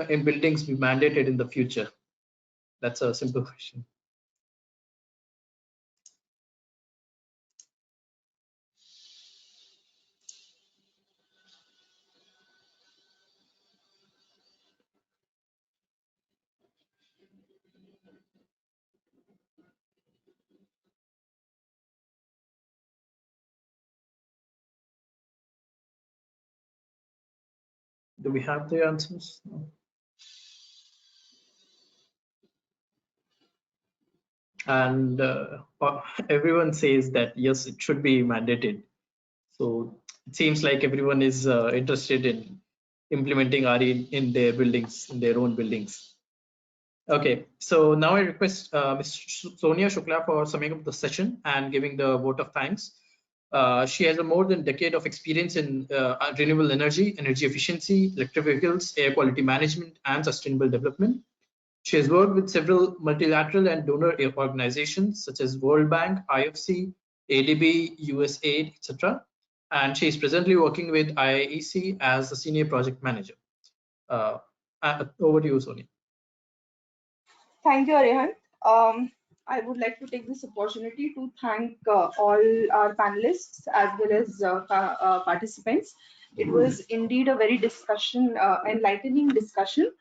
in buildings be mandated in the future? That's a simple question. Do we have the answers? No. And everyone says that yes, it should be mandated. So it seems like everyone is interested in implementing RE in their buildings, in their own buildings. Okay, so now I request Ms. Sonia Shukla for summing up the session and giving the vote of thanks. She has a more than decade of experience in renewable energy, energy efficiency, electric vehicles, air quality management, and sustainable development. She has worked with several multilateral and donor organizations such as World Bank, IFC, ADB, USAID, etc. And she is presently working with IIEC as a senior project manager. Over to you, Sonia. Thank you, Arihant. I would like to take this opportunity to thank all our panelists as well as participants. It was indeed a very enlightening discussion.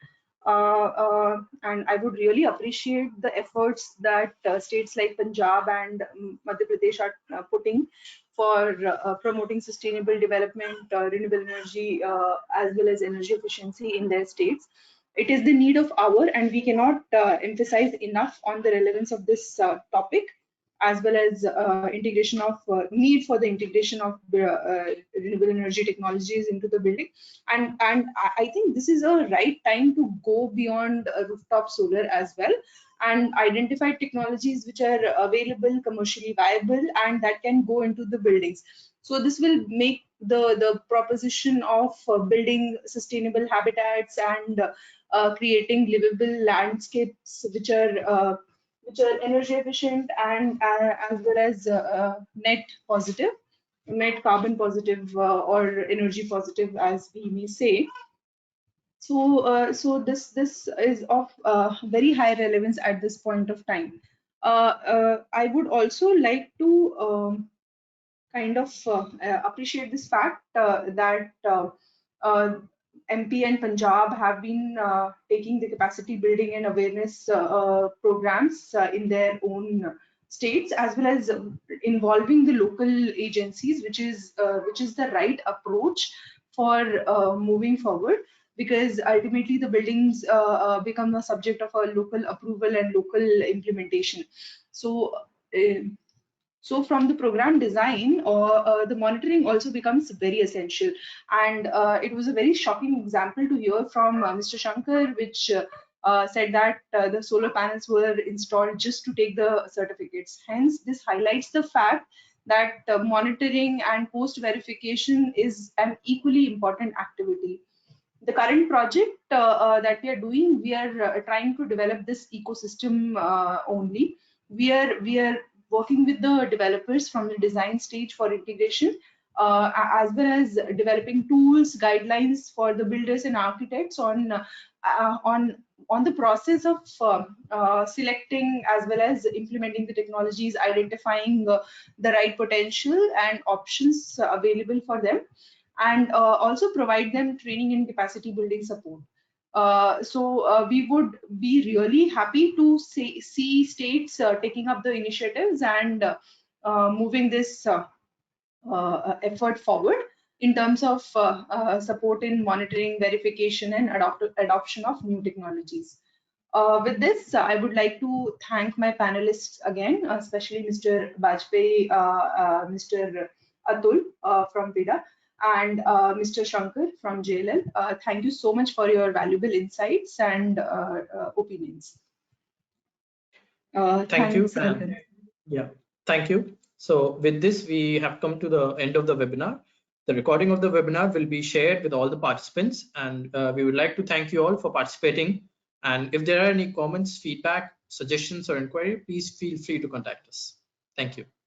And I would really appreciate the efforts that states like Punjab and Madhya Pradesh are putting for promoting sustainable development, renewable energy, as well as energy efficiency in their states. It is the need of hour, and we cannot emphasize enough on the relevance of this topic, as well as integration of need for the integration of renewable energy technologies into the building. And I think this is a right time to go beyond rooftop solar as well, and identify technologies which are available, commercially viable, and that can go into the buildings. So this will make the proposition of building sustainable habitats and creating livable landscapes which are energy efficient and as well as net positive, net carbon positive, or energy positive, as we may say. So this is of very high relevance at this point of time. I would also like to kind of appreciate this fact that MP and Punjab have been taking the capacity building and awareness programs in their own states, as well as involving the local agencies, which is the right approach for moving forward, because ultimately the buildings become a subject of a local approval and local implementation. So so from the program design, the monitoring also becomes very essential. And it was a very shocking example to hear from Mr. Shankar, which said that the solar panels were installed just to take the certificates. Hence, this highlights the fact that monitoring and post verification is an equally important activity. The current project that we are doing, we are trying to develop this ecosystem only. We are working with the developers from the design stage for integration, as well as developing tools, guidelines for the builders and architects on the process of selecting as well as implementing the technologies, identifying the right potential and options available for them, and also provide them training and capacity building support. So we would be really happy to see states taking up the initiatives and moving this effort forward in terms of support in monitoring, verification, and adoption of new technologies. With this, I would like to thank my panelists again, especially Mr. Bajpayee, Mr. Atul from PIDA, and Mr. Shankar from JLL. Thank you so much for your valuable insights and opinions. Thank you. Yeah, thank you. So with this, we have come to the end of the webinar. The recording of the webinar will be shared with all the participants, and we would like to thank you all for participating. And if there are any comments, feedback, suggestions, or inquiry, please feel free to contact us. Thank you.